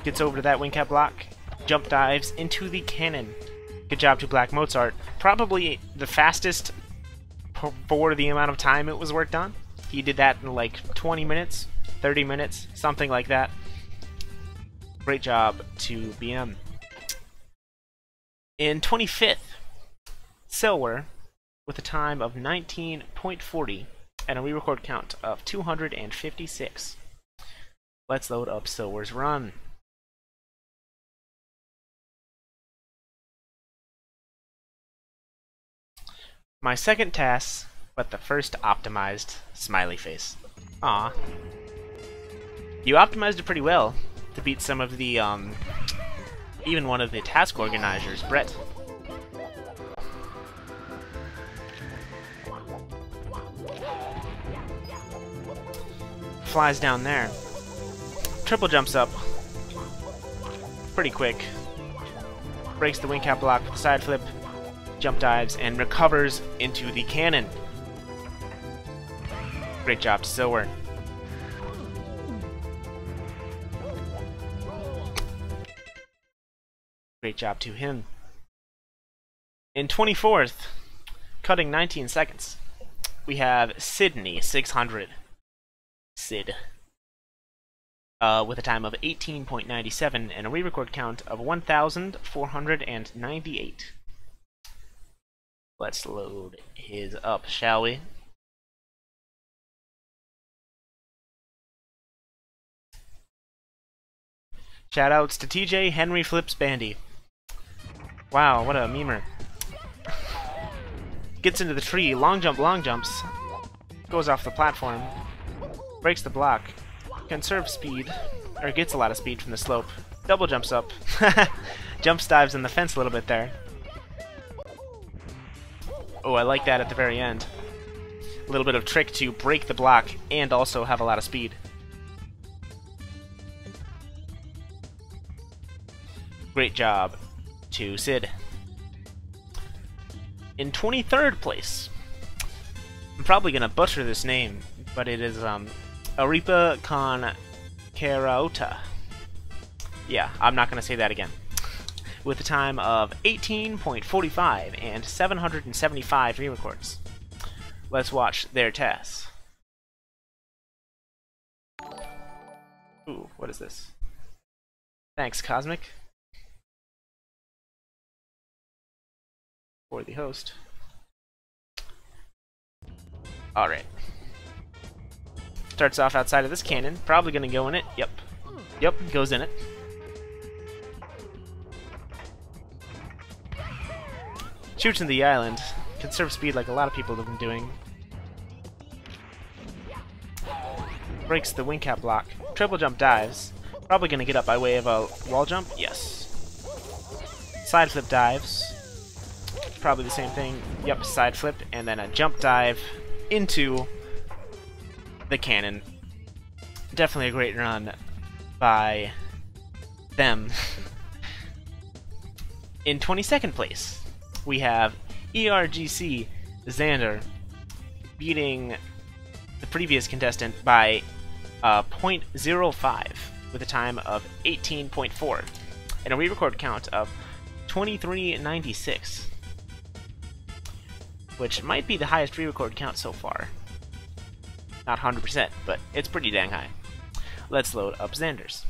S1: Gets over to that wing cap block, jump dives into the cannon. Good job to Black Mozart. Probably the fastest for the amount of time it was worked on. He did that in like 20 minutes, 30 minutes, something like that. Great job to BM. In 25th, Sylwer, with a time of 19.40 and a re-record count of 256. Let's load up Sylwer's run. My second TAS, but the first optimized smiley face. Aw. You optimized it pretty well to beat some of the, even one of the task organizers, Brett. Flies down there. Triple jumps up. Pretty quick. Breaks the wing cap block with a side flip. Jump dives and recovers into the cannon. Great job to Sylwer. Great job to him. In 24th, cutting 19 seconds, we have Sydney 600. Sid. With a time of 18.97 and a re-record count of 1,498. Let's load his up, shall we? Shoutouts to TJ Henry Flips Bandy. Wow, what a memer. Gets into the tree, long jumps, goes off the platform, breaks the block, conserves speed, or gets a lot of speed from the slope, double jumps up, jumps dives in the fence a little bit there. Oh, I like that at the very end. A little bit of trick to break the block and also have a lot of speed. Great job to Sid. In 23rd place, I'm probably going to butcher this name, but it is ArepaConCaraota. Yeah, I'm not going to say that again. With a time of 18.45 and 775 re-records. Let's watch their TAS. Ooh, what is this? Thanks, Cosmic, for the host. Alright. Starts off outside of this cannon. Probably gonna go in it. Yep. Yep, goes in it. Shoots into the island. Conserve speed like a lot of people have been doing. Breaks the wing cap block. Triple jump dives. Probably gonna get up by way of a wall jump. Yes. Side flip dives. Probably the same thing. Yep, side flip. And then a jump dive into the cannon. Definitely a great run by them. In 22nd place, we have ERGC Xander beating the previous contestant by 0.05 with a time of 18.4 and a re-record count of 2396, which might be the highest re-record count so far. Not 100%, but it's pretty dang high. Let's load up Xander's.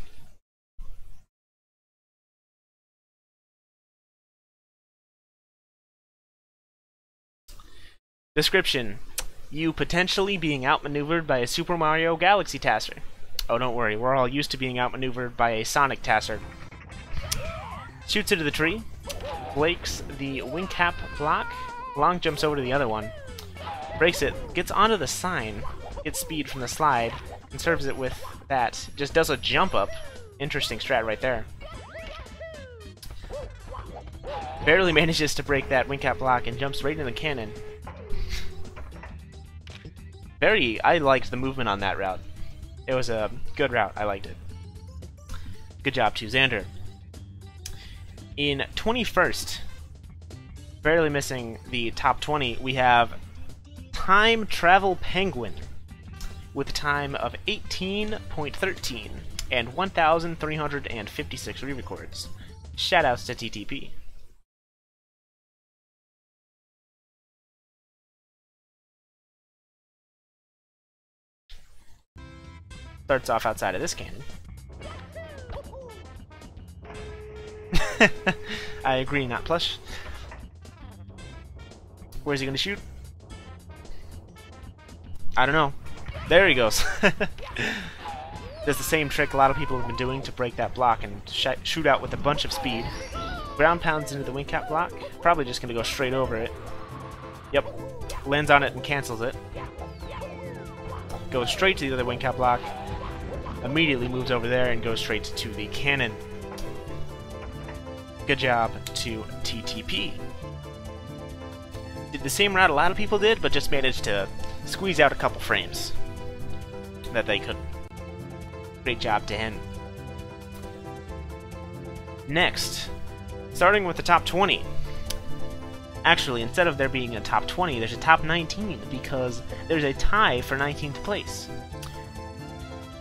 S1: Description: you potentially being outmaneuvered by a Super Mario Galaxy tasser. Oh, don't worry, we're all used to being outmaneuvered by a Sonic tasser. Shoots into the tree, breaks the wing cap block, long jumps over to the other one, breaks it, gets onto the sign, gets speed from the slide, and serves it with that. Just does a jump up. Interesting strat right there. Barely manages to break that wing cap block and jumps right into the cannon. I liked the movement on that route. It was a good route. I liked it. Good job to Xander. In 21st, barely missing the top 20, we have TimeTravelPenguin with a time of 18.13 and 1,356 re-records. Shoutouts to TTP. Starts off outside of this cannon. I agree, not plush. Where's he gonna shoot? I don't know. There he goes. Does the same trick a lot of people have been doing to break that block and shoot out with a bunch of speed. Ground pounds into the wing cap block. Probably just gonna go straight over it. Yep. Lands on it and cancels it. Goes straight to the other wing cap block. Immediately moves over there and goes straight to the cannon. Good job to TTP. Did the same route a lot of people did, but just managed to squeeze out a couple frames that they couldn't. Great job to him. Next, starting with the top 20. Actually, instead of there being a top 20, there's a top 19 because there's a tie for 19th place.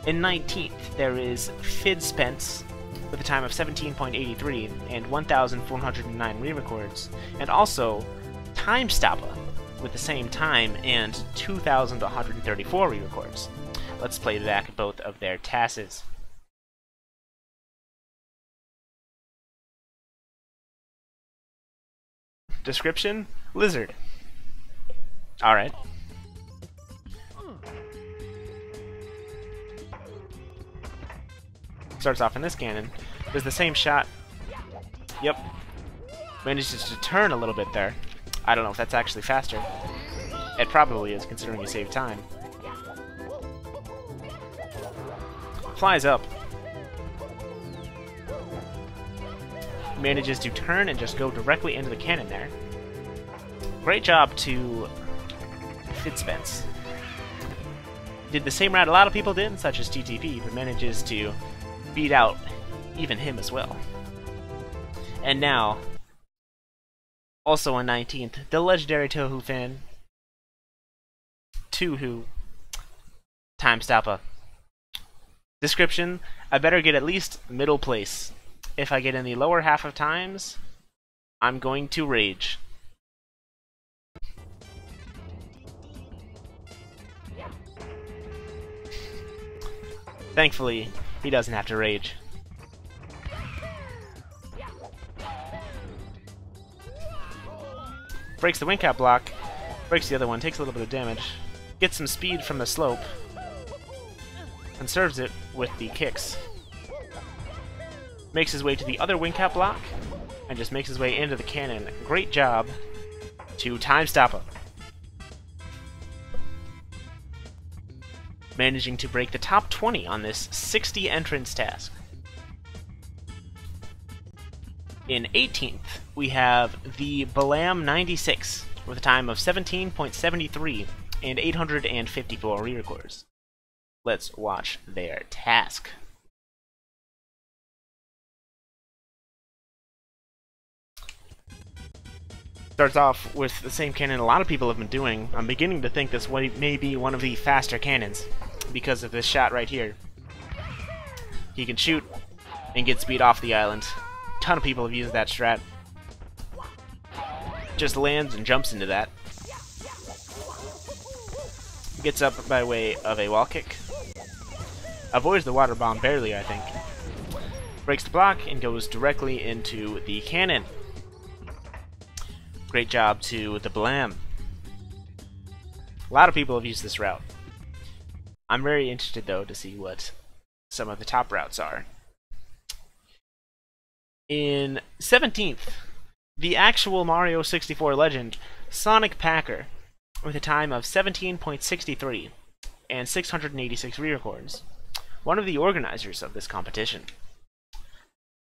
S1: In 19th, there is fifdspence with a time of 17.83 and 1,409 re-records, and also Timestoppa with the same time and 2,134 re-records. Let's play back both of their TASs. Description: lizard. Alright. Starts off in this cannon. Does the same shot. Yep. Manages to turn a little bit there. I don't know if that's actually faster. It probably is, considering you save time. Flies up. Manages to turn and just go directly into the cannon there. Great job to fifdspence. Did the same route a lot of people did, such as TTP, but manages to beat out even him as well. And now, also on 19th, the legendary Touhou fan, Timestoppa. Description: I better get at least middle place. If I get in the lower half of times, I'm going to rage. Thankfully, he doesn't have to rage. Breaks the wing cap block, breaks the other one, takes a little bit of damage, gets some speed from the slope, and serves it with the kicks. Makes his way to the other wing cap block, and just makes his way into the cannon. Great job to Timestoppa. Managing to break the top 20 on this 60 entrance task. In 18th, we have the Balam 96 with a time of 17.73 and 854 re-records. Let's watch their task. Starts off with the same cannon a lot of people have been doing. I'm beginning to think this may be one of the faster cannons because of this shot right here. He can shoot and get speed off the island. A ton of people have used that strat. Just lands and jumps into that. Gets up by way of a wall kick. Avoids the water bomb barely, I think. Breaks the block and goes directly into the cannon. Great job to the Blam. A lot of people have used this route. I'm very interested, though, to see what some of the top routes are. In 17th, the actual Mario 64 legend, sonicpacker, with a time of 17.63 and 686 re-records. One of the organizers of this competition.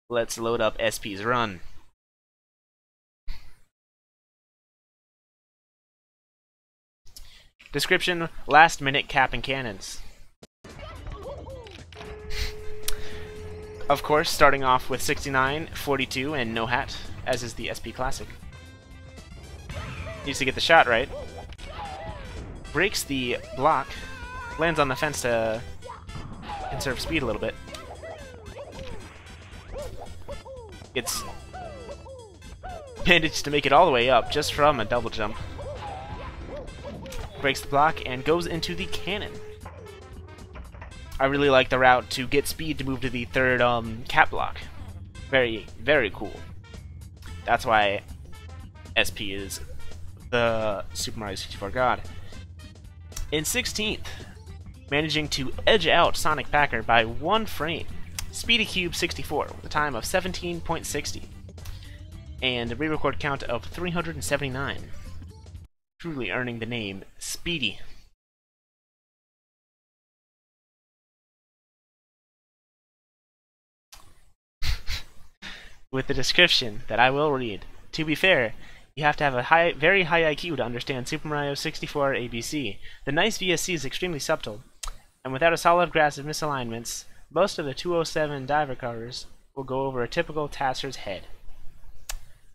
S1: Let's load up SP's run. Description: last minute cap and cannons. Of course, starting off with 69, 42, and no hat, as is the SP Classic. Needs to get the shot right. Breaks the block, lands on the fence to conserve speed a little bit. Managed to make it all the way up just from a double jump. Breaks the block and goes into the cannon. I really like the route to get speed to move to the third cap block. Very, very cool. That's why SP is the Super Mario 64 god. In 16th, managing to edge out sonicpacker by 1 frame, Speedy Cube 64 with a time of 17.60 and a re-record count of 379. Truly earning the name Speedy. With the description that I will read. To be fair, you have to have a very high IQ to understand Super Mario 64 ABC. The nice VSC is extremely subtle, and without a solid grasp of misalignments, most of the 207 diver covers will go over a typical TASer's head.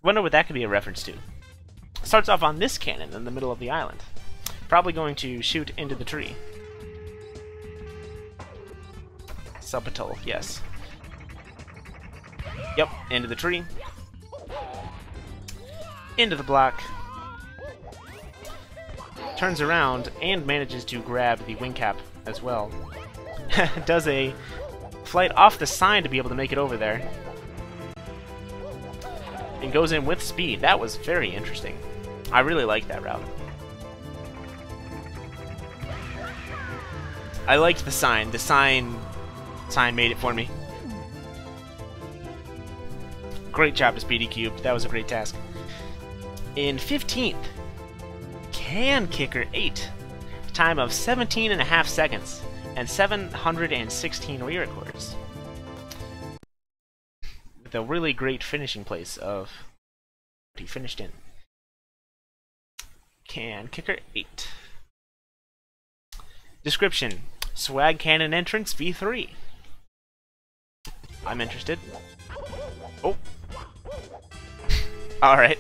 S1: Wonder what that could be a reference to. Starts off on this cannon in the middle of the island. Probably going to shoot into the tree. Subtle, yes. Yep, into the tree. Into the block. Turns around and manages to grab the wing cap as well. Does a flight off the sign to be able to make it over there. And goes in with speed. That was very interesting. I really like that route. I liked the sign. The sign made it for me. Great job to Speedy Cube. That was a great task. In 15th, Can Kicker 8. Time of 17.5 seconds and 716 re-records. With a really great finishing place of what he finished in. Can Kicker 8. Description: Swag Cannon Entrance V3. I'm interested. Oh. Alright.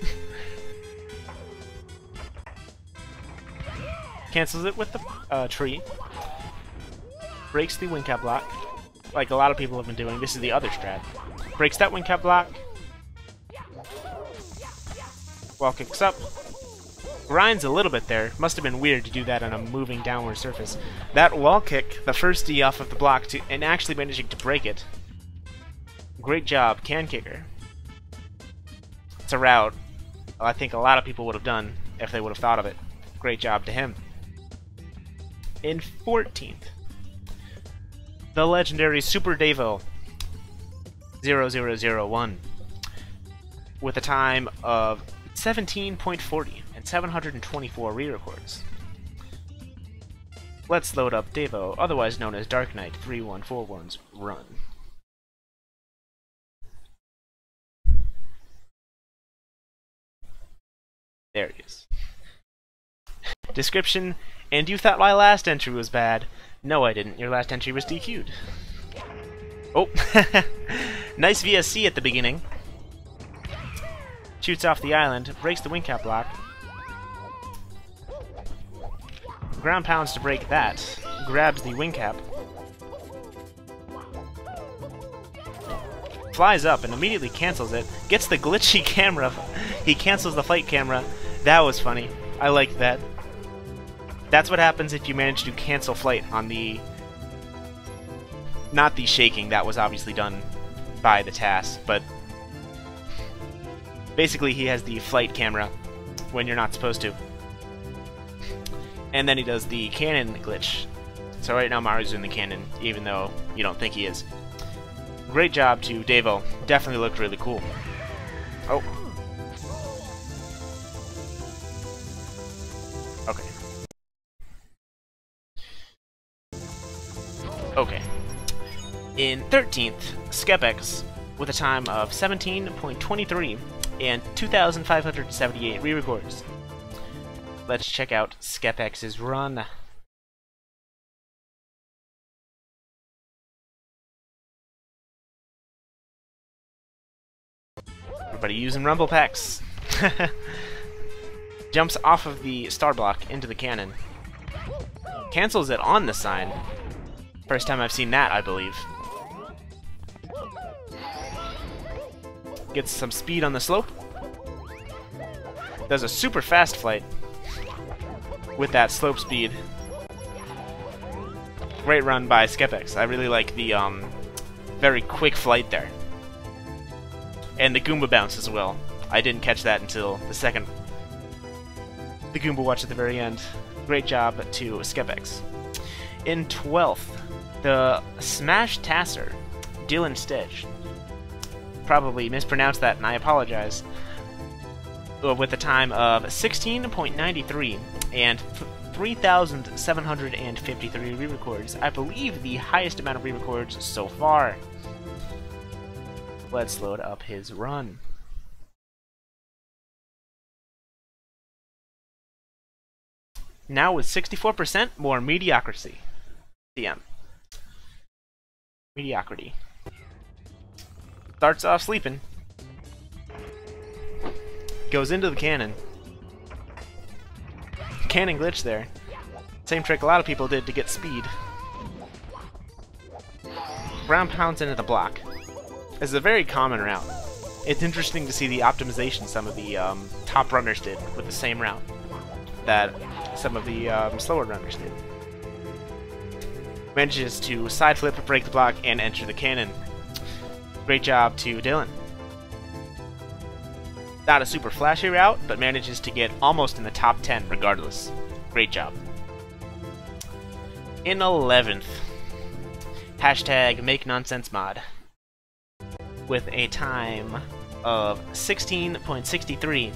S1: Cancels it with the tree. Breaks the wing cap block, like a lot of people have been doing. This is the other strat. Breaks that wing cap block. Wall kicks up. Grinds a little bit there. Must have been weird to do that on a moving downward surface. That wall kick, the first D off of the block, and actually managing to break it. Great job, Can Kicker. It's a route I think a lot of people would have done if they would have thought of it. Great job to him. In 14th, the legendary Super Devo 0001 with a time of 17.40 and 724 re-records. Let's load up Devo, otherwise known as Dark Knight 3141's run. There he is. Description: and you thought my last entry was bad. No, I didn't. Your last entry was DQ'd. Oh, nice VSC at the beginning. Shoots off the island, breaks the wing cap block. Ground pounds to break that. Grabs the wing cap. flies up and immediately cancels it, gets the glitchy camera. He cancels the flight camera. That was funny. I liked that. That's what happens if you manage to cancel flight on the... Not the shaking, that was obviously done by the TAS, but... Basically he has the flight camera when you're not supposed to. And then he does the cannon glitch. So right now Mario's doing the cannon, even though you don't think he is. Great job to Devo. Definitely looked really cool. Oh. Okay. Okay. In 13th, Skepx, with a time of 17.23 and 2,578 re-records. Let's check out Skepx's run. Everybody using rumble packs. Jumps off of the star block into the cannon. Cancels it on the sign. First time I've seen that, I believe. Gets some speed on the slope. Does a super fast flight with that slope speed. Great run by Skepx. I really like the very quick flight there. And the Goomba bounce as well. I didn't catch that until the Goomba watch at the very end. Great job to Skepx. In 12th, the Smash Tasser, DyllonStej. Probably mispronounced that, and I apologize. With a time of 16.93 and 3,753 re-records. I believe the highest amount of re-records so far. Let's load up his run. Now with 64% more mediocrity. DM. Mediocrity. Starts off sleeping. Goes into the cannon. Cannon glitch there. Same trick a lot of people did to get speed. Ground pounds into the block. This is a very common route. It's interesting to see the optimization some of the top runners did with the same route that some of the slower runners did. Manages to side flip, break the block, and enter the cannon. Great job to Dyllon. Not a super flashy route, but manages to get almost in the top 10 regardless. Great job. In 11th, hashtag MakeNonsenseMod. With a time of 16.63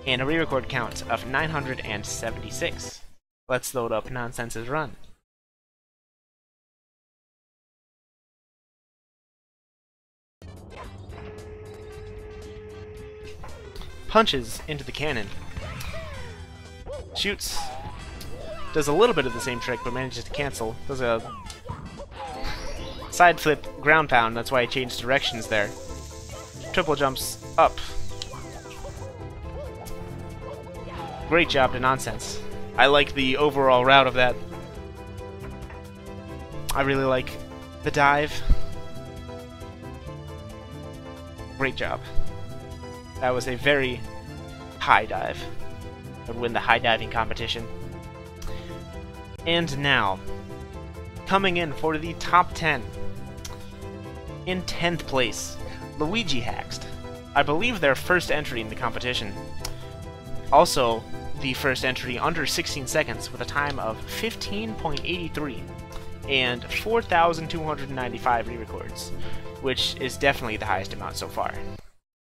S1: and a re-record count of 976. Let's load up Nonsense's run. Punches into the cannon. Shoots. Does a little bit of the same trick, but manages to cancel. Does a side flip ground pound, that's why I changed directions there. Triple jumps up. Great job to Nonsense. I like the overall route of that. I really like the dive. Great job. That was a very high dive. Would win the high diving competition. And now, coming in for the top 10. In 10th place, Luigihaxd. I believe their first entry in the competition. Also, the first entry under 16 seconds with a time of 15.83 and 4,295 re-records, which is definitely the highest amount so far.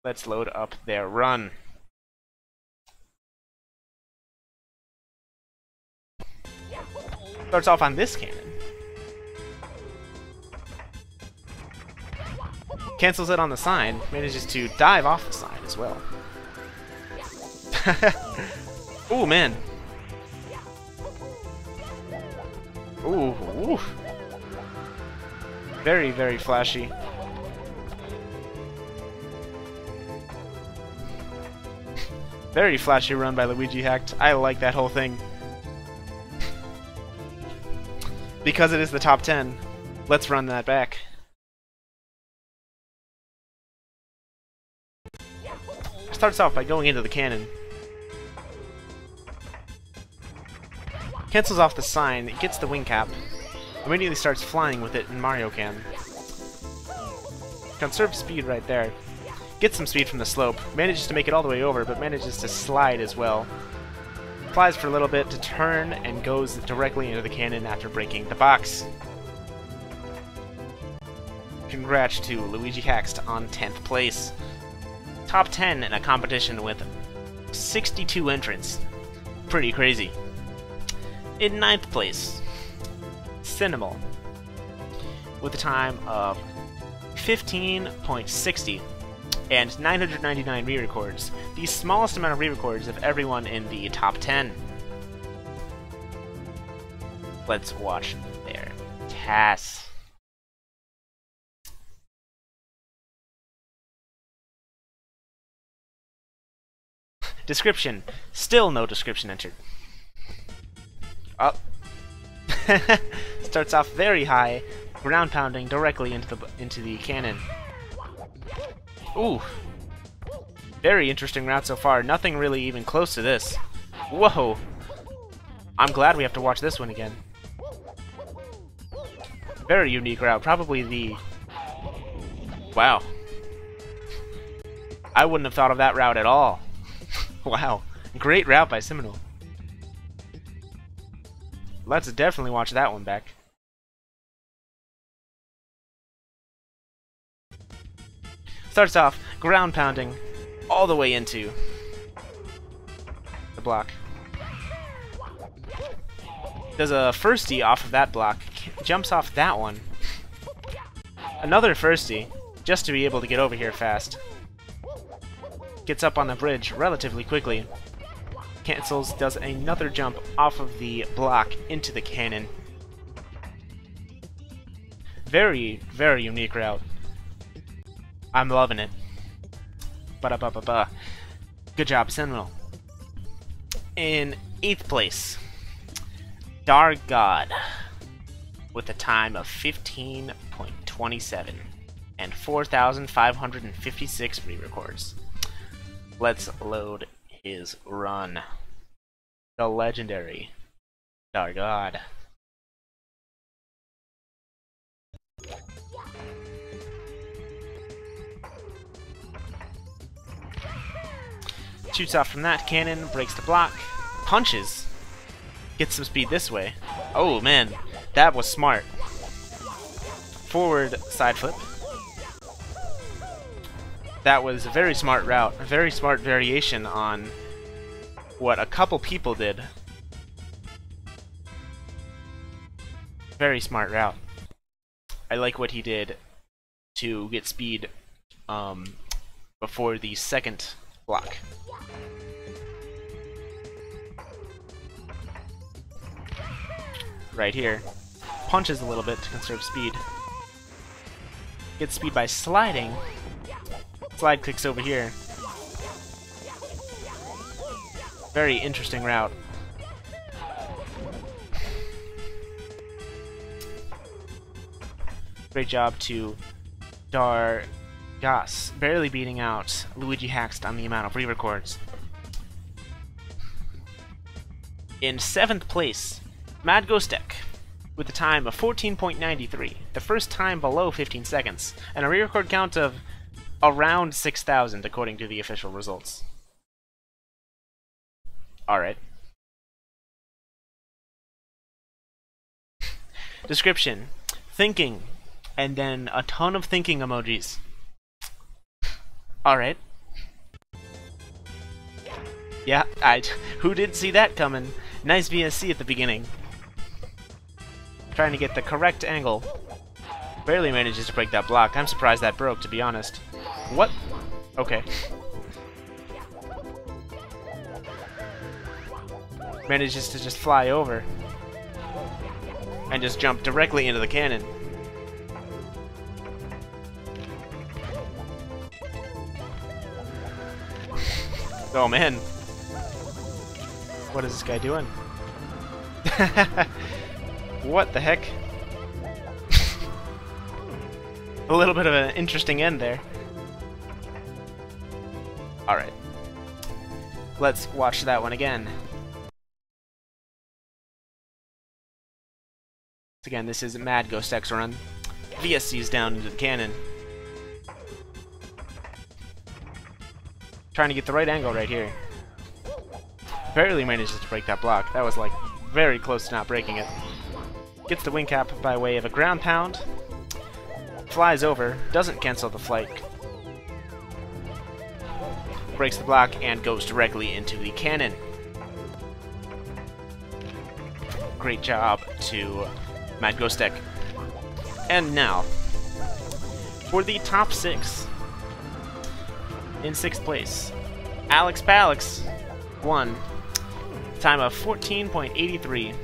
S1: Let's load up their run. Starts off on this cannon. Cancels it on the sign, manages to dive off the sign as well. Ooh, man. Ooh, ooh. Very, very flashy. Very flashy run by Luigihaxd. I like that whole thing. Because it is the top 10, let's run that back. starts off by going into the cannon. Cancels off the sign, gets the wing cap, immediately starts flying with it in Mario can. Conserves speed right there. Gets some speed from the slope, manages to make it all the way over, but manages to slide as well. Flies for a little bit to turn and goes directly into the cannon after breaking the box. Congrats to Luigihaxd on 10th place. Top 10 in a competition with 62 entrants. Pretty crazy. In 9th place, Cynimal, with a time of 15.60 and 999 re-records, the smallest amount of re-records of everyone in the top 10. Let's watch their TAS. Description. Still no description entered. Up. Starts off very high, ground pounding directly into the cannon. Ooh. Very interesting route so far. Nothing really even close to this. Whoa. I'm glad we have to watch this one again. Very unique route. Probably the... Wow. I wouldn't have thought of that route at all. Wow. Great route by Cynimal. Let's definitely watch that one back. Starts off ground pounding all the way into the block. Does a firstie off of that block, jumps off that one. Another firstie, just to be able to get over here fast. Gets up on the bridge relatively quickly. Cancels, does another jump off of the block into the cannon. Very, very unique route. I'm loving it. Ba-da-ba-ba-ba. Good job, Cynimal. In 8th place, Dargos, with a time of 15.27 and 4,556 re-records. Let's load his run. The legendary Dargos. Shoots off from that cannon, breaks the block, punches, gets some speed this way. Oh man, that was smart. Forward side flip. That was a very smart route, a very smart variation on what a couple people did. Very smart route. I like what he did to get speed before the second block. Right here. Punches a little bit to conserve speed. Gets speed by sliding. Slide kicks over here. Very interesting route. Great job to Dargos, barely beating out Luigihaxd on the amount of re-records. In 7th place, Madghostek, with a time of 14.93, the first time below 15 seconds, and a re-record count of around 6,000 according to the official results. Alright. Description. Thinking, and then a ton of thinking emojis. Alright. Yeah, who didn't see that coming? Nice VSC at the beginning. Trying to get the correct angle. Barely manages to break that block. I'm surprised that broke, to be honest. What? Okay. Manages to just fly over. And just jump directly into the cannon. Oh man. What is this guy doing? What the heck? A little bit of an interesting end there. Alright. Let's watch that one again. Again, this is Madghostek's run. VSC's down into the cannon. Trying to get the right angle right here. Barely manages to break that block. That was like very close to not breaking it. Gets the wing cap by way of a ground pound. Flies over, doesn't cancel the flight. Breaks the block and goes directly into the cannon. Great job to Madghostek. And now, for the top 6. In 6th place, ArepaConCaraota won. Time of 14.83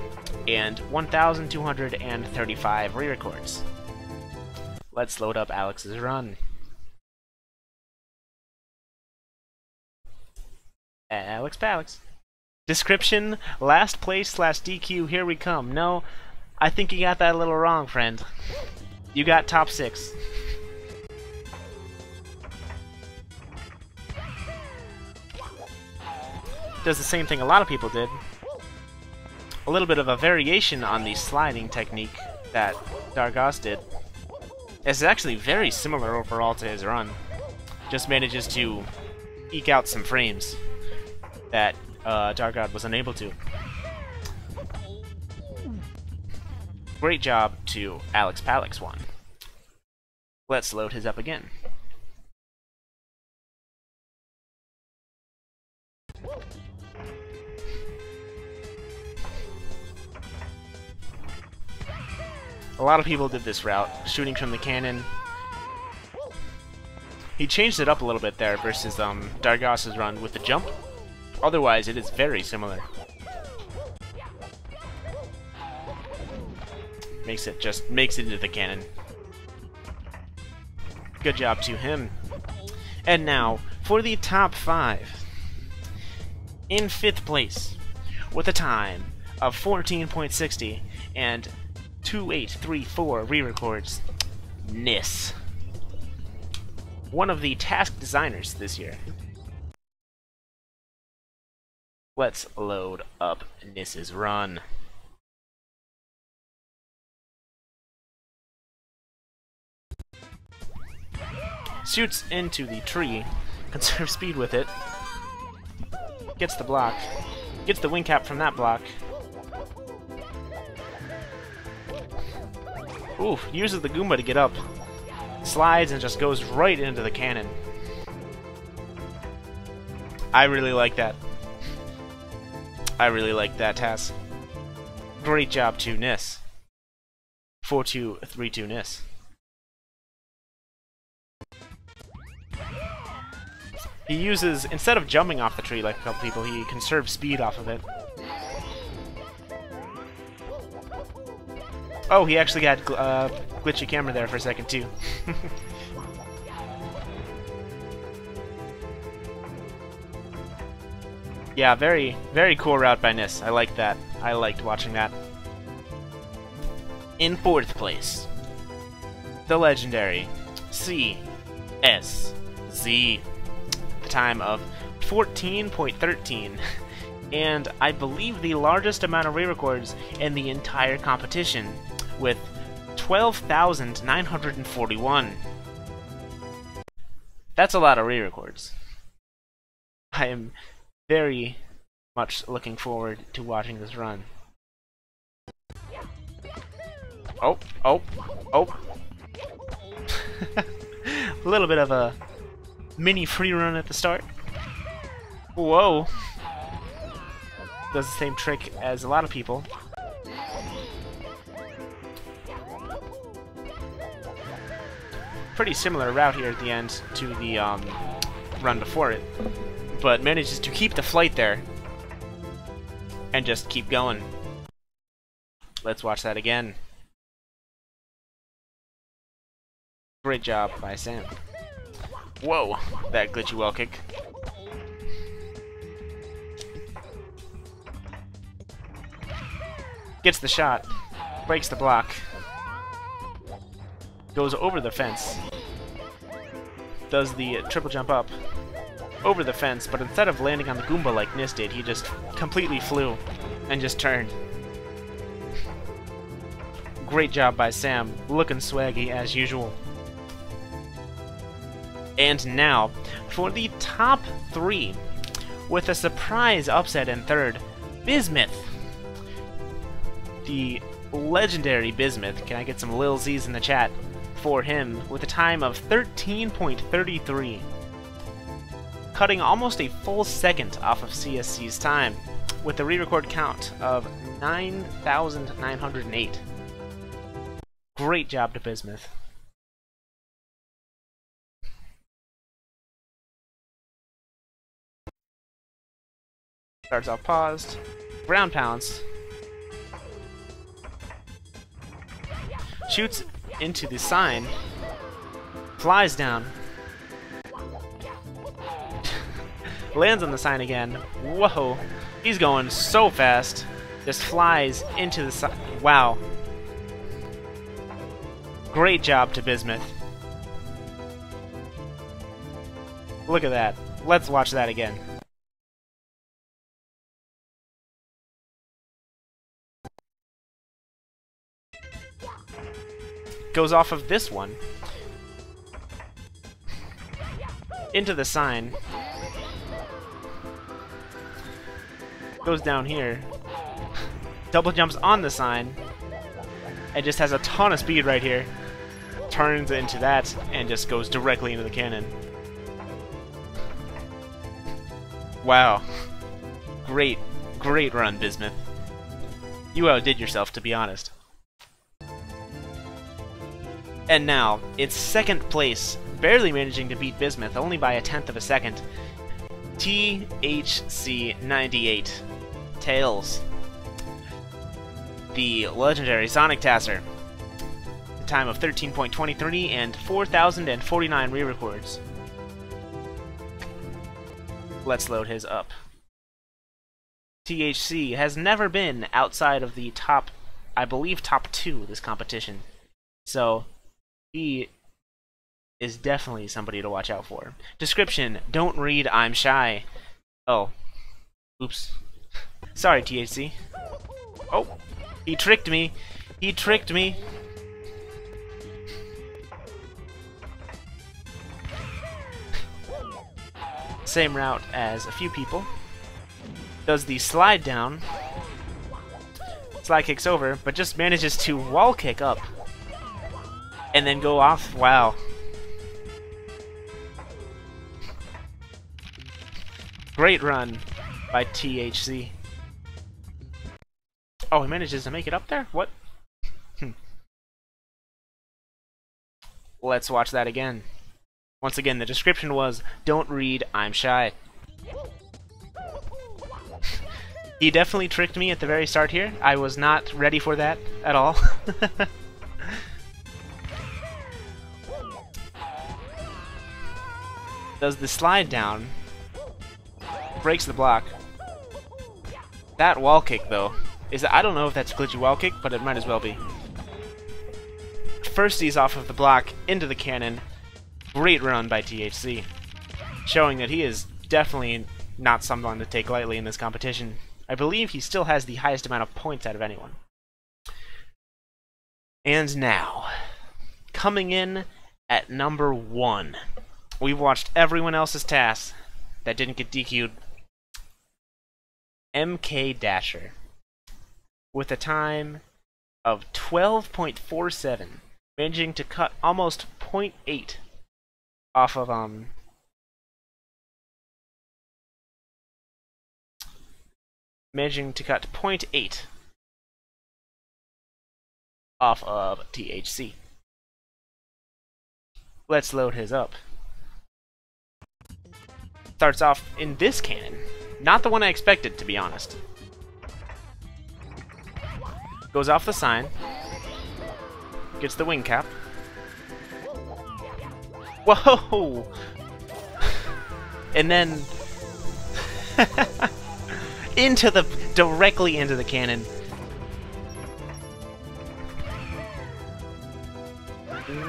S1: and 1,235 re-records. Let's load up Alex's run. ArepaConCaraota. Description, last place / DQ, here we come. No, I think you got that a little wrong, friend. You got top 6. Does the same thing a lot of people did. A little bit of a variation on the sliding technique that Dargos did. It's actually very similar overall to his run. Just manages to eke out some frames that Dargos was unable to. Great job to ArepaConCaraota one. Let's load his up again. A lot of people did this route, shooting from the cannon. He changed it up a little bit there versus Dargos' run with the jump. Otherwise, it is very similar. Makes it into the cannon. Good job to him. And now, for the top 5. In 5th place, with a time of 14.60 and 2834 re-records, Nis. One of the task designers this year. Let's load up Nis's run. Shoots into the tree, conserves speed with it, gets the block, gets the wing cap from that block. Ooh, uses the Goomba to get up. Slides and just goes right into the cannon. I really like that. I really like that TAS. Great job to Nis. 4232 Nis. He uses, instead of jumping off the tree like a couple people, he conserves speed off of it. Oh, he actually got glitchy camera there for a second too. Yeah, very, very cool route by Nis. I like that. I liked watching that. In 4th place, the legendary CeeSZee. The time of 14.13. And I believe the largest amount of re-records in the entire competition, with 12,941. That's a lot of re-records. I am very much looking forward to watching this run. Oh, oh, oh. A little bit of a mini free run at the start. Whoa. Does the same trick as a lot of people. Pretty similar route here at the end to the run before it, but manages to keep the flight there and just keep going. Let's watch that again. Great job by Sam. Whoa, that glitchy wall kick. Gets the shot, breaks the block, goes over the fence, does the triple jump up, over the fence, but instead of landing on the Goomba like Nis did, he just completely flew and just turned. Great job by Sam, looking swaggy as usual. And now, for the top 3, with a surprise upset in third, Bismuth. The legendary Bismuth. Can I get some Lil Z's in the chat for him with a time of 13.33, cutting almost a full second off of CeeSZee's time with a re-record count of 9,908. Great job to Bismuth. Starts off paused. Ground pounds. Shoots into the sign. Flies down. Lands on the sign again. Whoa. He's going so fast. Just flies into the sign. Wow. Great job to Bismuth. Look at that. Let's watch that again. Goes off of this one into the sign, goes down here, double jumps on the sign, and just has a ton of speed right here, turns into that, and just goes directly into the cannon. Wow. Great run, Bismuth. You outdid yourself, to be honest. And now, it's second place, barely managing to beat Bismuth, only by 1/10 of a second. THC98. Tails. The legendary Sonic Tasser. A time of 13.23 and 4,049 re-records. Let's load his up. THC has never been outside of the top, I believe, top 2 of this competition. So, he is definitely somebody to watch out for. Description: don't read I'm shy. Oh. Oops. Sorry, THC. Oh. He tricked me. He tricked me. Same route as a few people. Does the slide down. Slide kicks over, but just manages to wall kick up. And then go off. Wow. Great run by THC. Oh, he manages to make it up there? What? Let's watch that again. Once again, the description was, don't read I'm shy. He definitely tricked me at the very start here. I was not ready for that at all. Does the slide down, breaks the block. That wall kick, though, I don't know if that's glitchy wall kick, but it might as well be. First he's off of the block into the cannon. Great run by THC, showing that he is definitely not someone to take lightly in this competition. I believe he still has the highest amount of points out of anyone. And now, coming in at number 1. We've watched everyone else's TAS that didn't get DQ'd. MKDasher. With a time of 12.47. Managing to cut almost 0.8 off of, managing to cut 0.8 off of THC. Let's load his up. Starts off in this cannon. Not the one I expected, to be honest. Goes off the sign. Gets the wing cap. Whoa! And then directly into the cannon.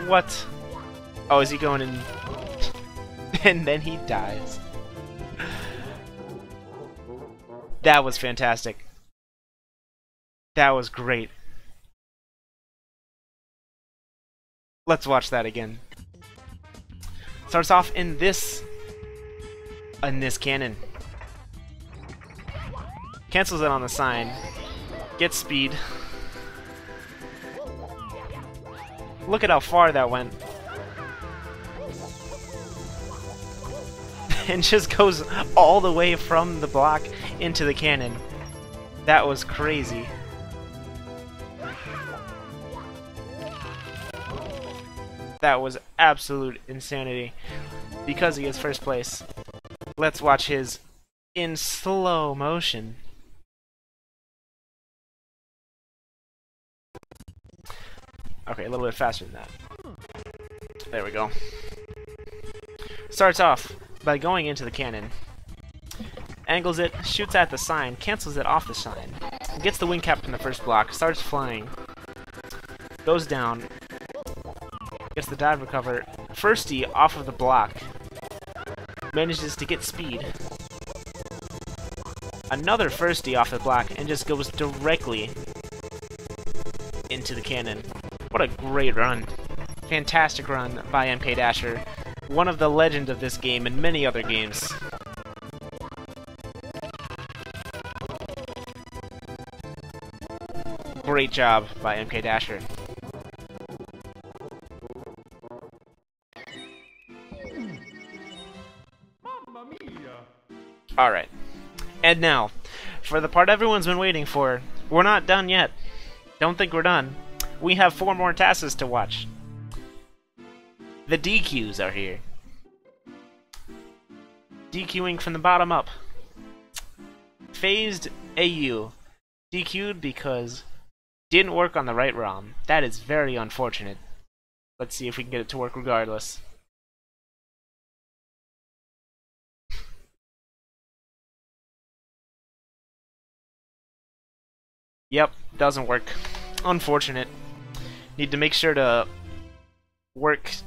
S1: What? Oh, is he going in? And then he dies. That was fantastic. That was great. Let's watch that again. Starts off in this cannon. Cancels it on the sign. Gets speed. Look at how far that went. And just goes all the way from the block into the cannon. That was crazy. That was absolute insanity. Because he is first place, let's watch his in slow motion. Okay, a little bit faster than that. There we go. Starts off by going into the cannon. Angles it, shoots at the sign, cancels it off the sign. Gets the wing cap in the first block, starts flying. Goes down. Gets the dive recover. Firstie off of the block. Manages to get speed. Another firstie off the block and just goes directly into the cannon. What a great run. Fantastic run by MKDasher. One of the legends of this game and many other games. Great job by MKDasher. Alright. And now, for the part everyone's been waiting for, we're not done yet. Don't think we're done. We have 4 more TASs to watch. The DQs are here. DQing from the bottom up. Phased AU. DQ'd because didn't work on the right ROM. That is very unfortunate. Let's see if we can get it to work regardless. Yep, doesn't work. Unfortunate. Need to make sure to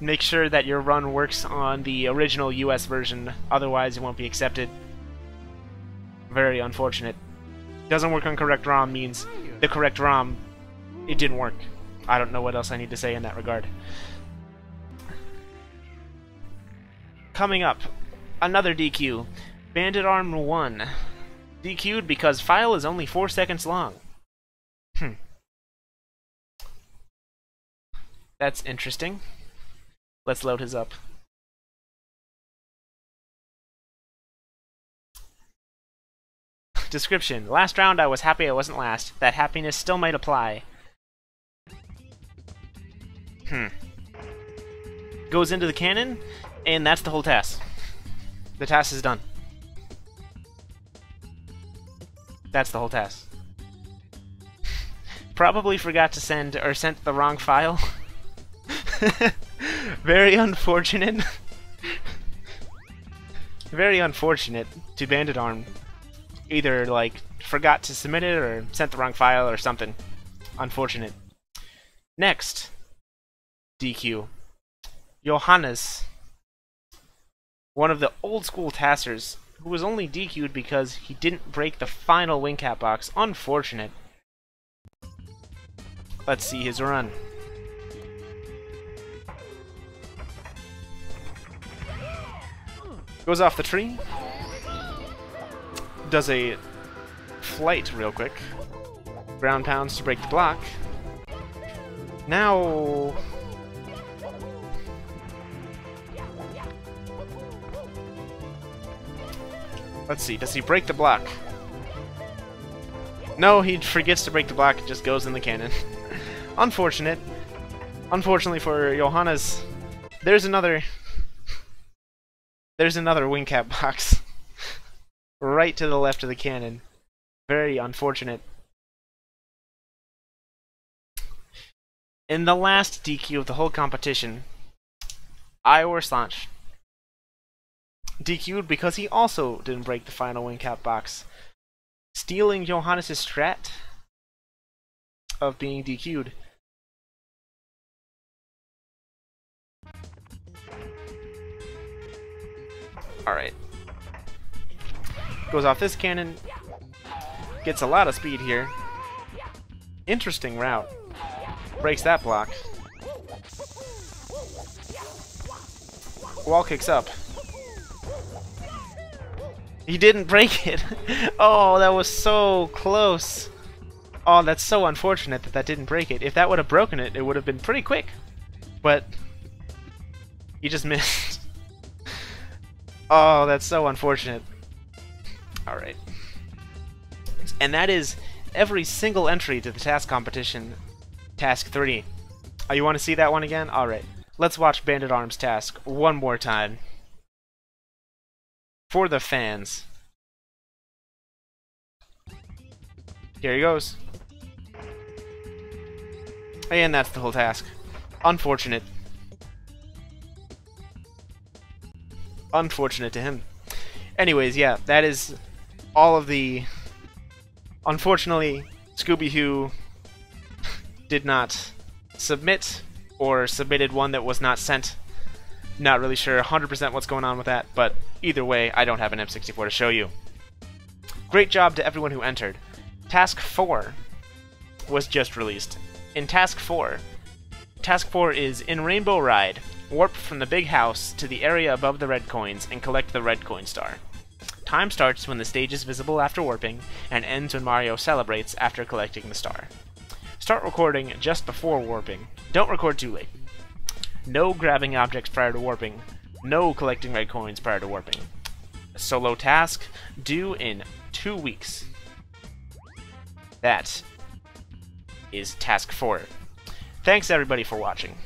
S1: make sure that your run works on the original US version, otherwise it won't be accepted. Very unfortunate. Doesn't work on correct ROM means the correct ROM, it didn't work. I don't know what else I need to say in that regard. Coming up, another DQ. Bandit Arm 1. DQ'd because file is only 4 seconds long. That's interesting. Let's load his up. Description. Last round I was happy I wasn't last. That happiness still might apply. Goes into the cannon, and that's the whole TAS. The TAS is done. That's the whole TAS. Probably forgot to send, or sent the wrong file. Very unfortunate. Very unfortunate to Bandit Arm. Either, like, forgot to submit it, or sent the wrong file, or something. Unfortunate. Next. DQ. Johannes. One of the old school TASers, who was only DQ'd because he didn't break the final wing cap box. Unfortunate. Let's see his run. Goes off the tree. Does a flight real quick. Ground pounds to break the block. Now... let's see, does he break the block? No, he forgets to break the block, it just goes in the cannon. Unfortunate. Unfortunately for Johannes, there's another wing cap box. Right to the left of the cannon. Very unfortunate. In the last DQ of the whole competition, Slanch DQ'd because he also didn't break the final wing cap box, stealing Johannes' strat of being DQ'd. Alright. Goes off this cannon, gets a lot of speed here. Interesting route. Breaks that block. Wall kicks up. He didn't break it. Oh, that was so close. Oh, that's so unfortunate that that didn't break it. If that would have broken it, it would have been pretty quick. But he just missed. Oh, that's so unfortunate. Alright. And that is every single entry to the task competition, Task 3. Oh, you want to see that one again? Alright. Let's watch Bandit Arms task one more time. For the fans. Here he goes. And that's the whole task. Unfortunate. Unfortunate to him. Anyways, yeah, that is all of the... Unfortunately, Scooby-Hoo did not submit, or submitted one that was not sent. Not really sure 100% what's going on with that, but either way, I don't have an M64 to show you. Great job to everyone who entered. Task 4 was just released. In Task 4 is in Rainbow Ride, warp from the big house to the area above the red coins and collect the red coin star. Time starts when the stage is visible after warping, and ends when Mario celebrates after collecting the star. Start recording just before warping. Don't record too late. No grabbing objects prior to warping. No collecting red coins prior to warping. A solo task due in 2 weeks. That is Task 4. Thanks everybody for watching.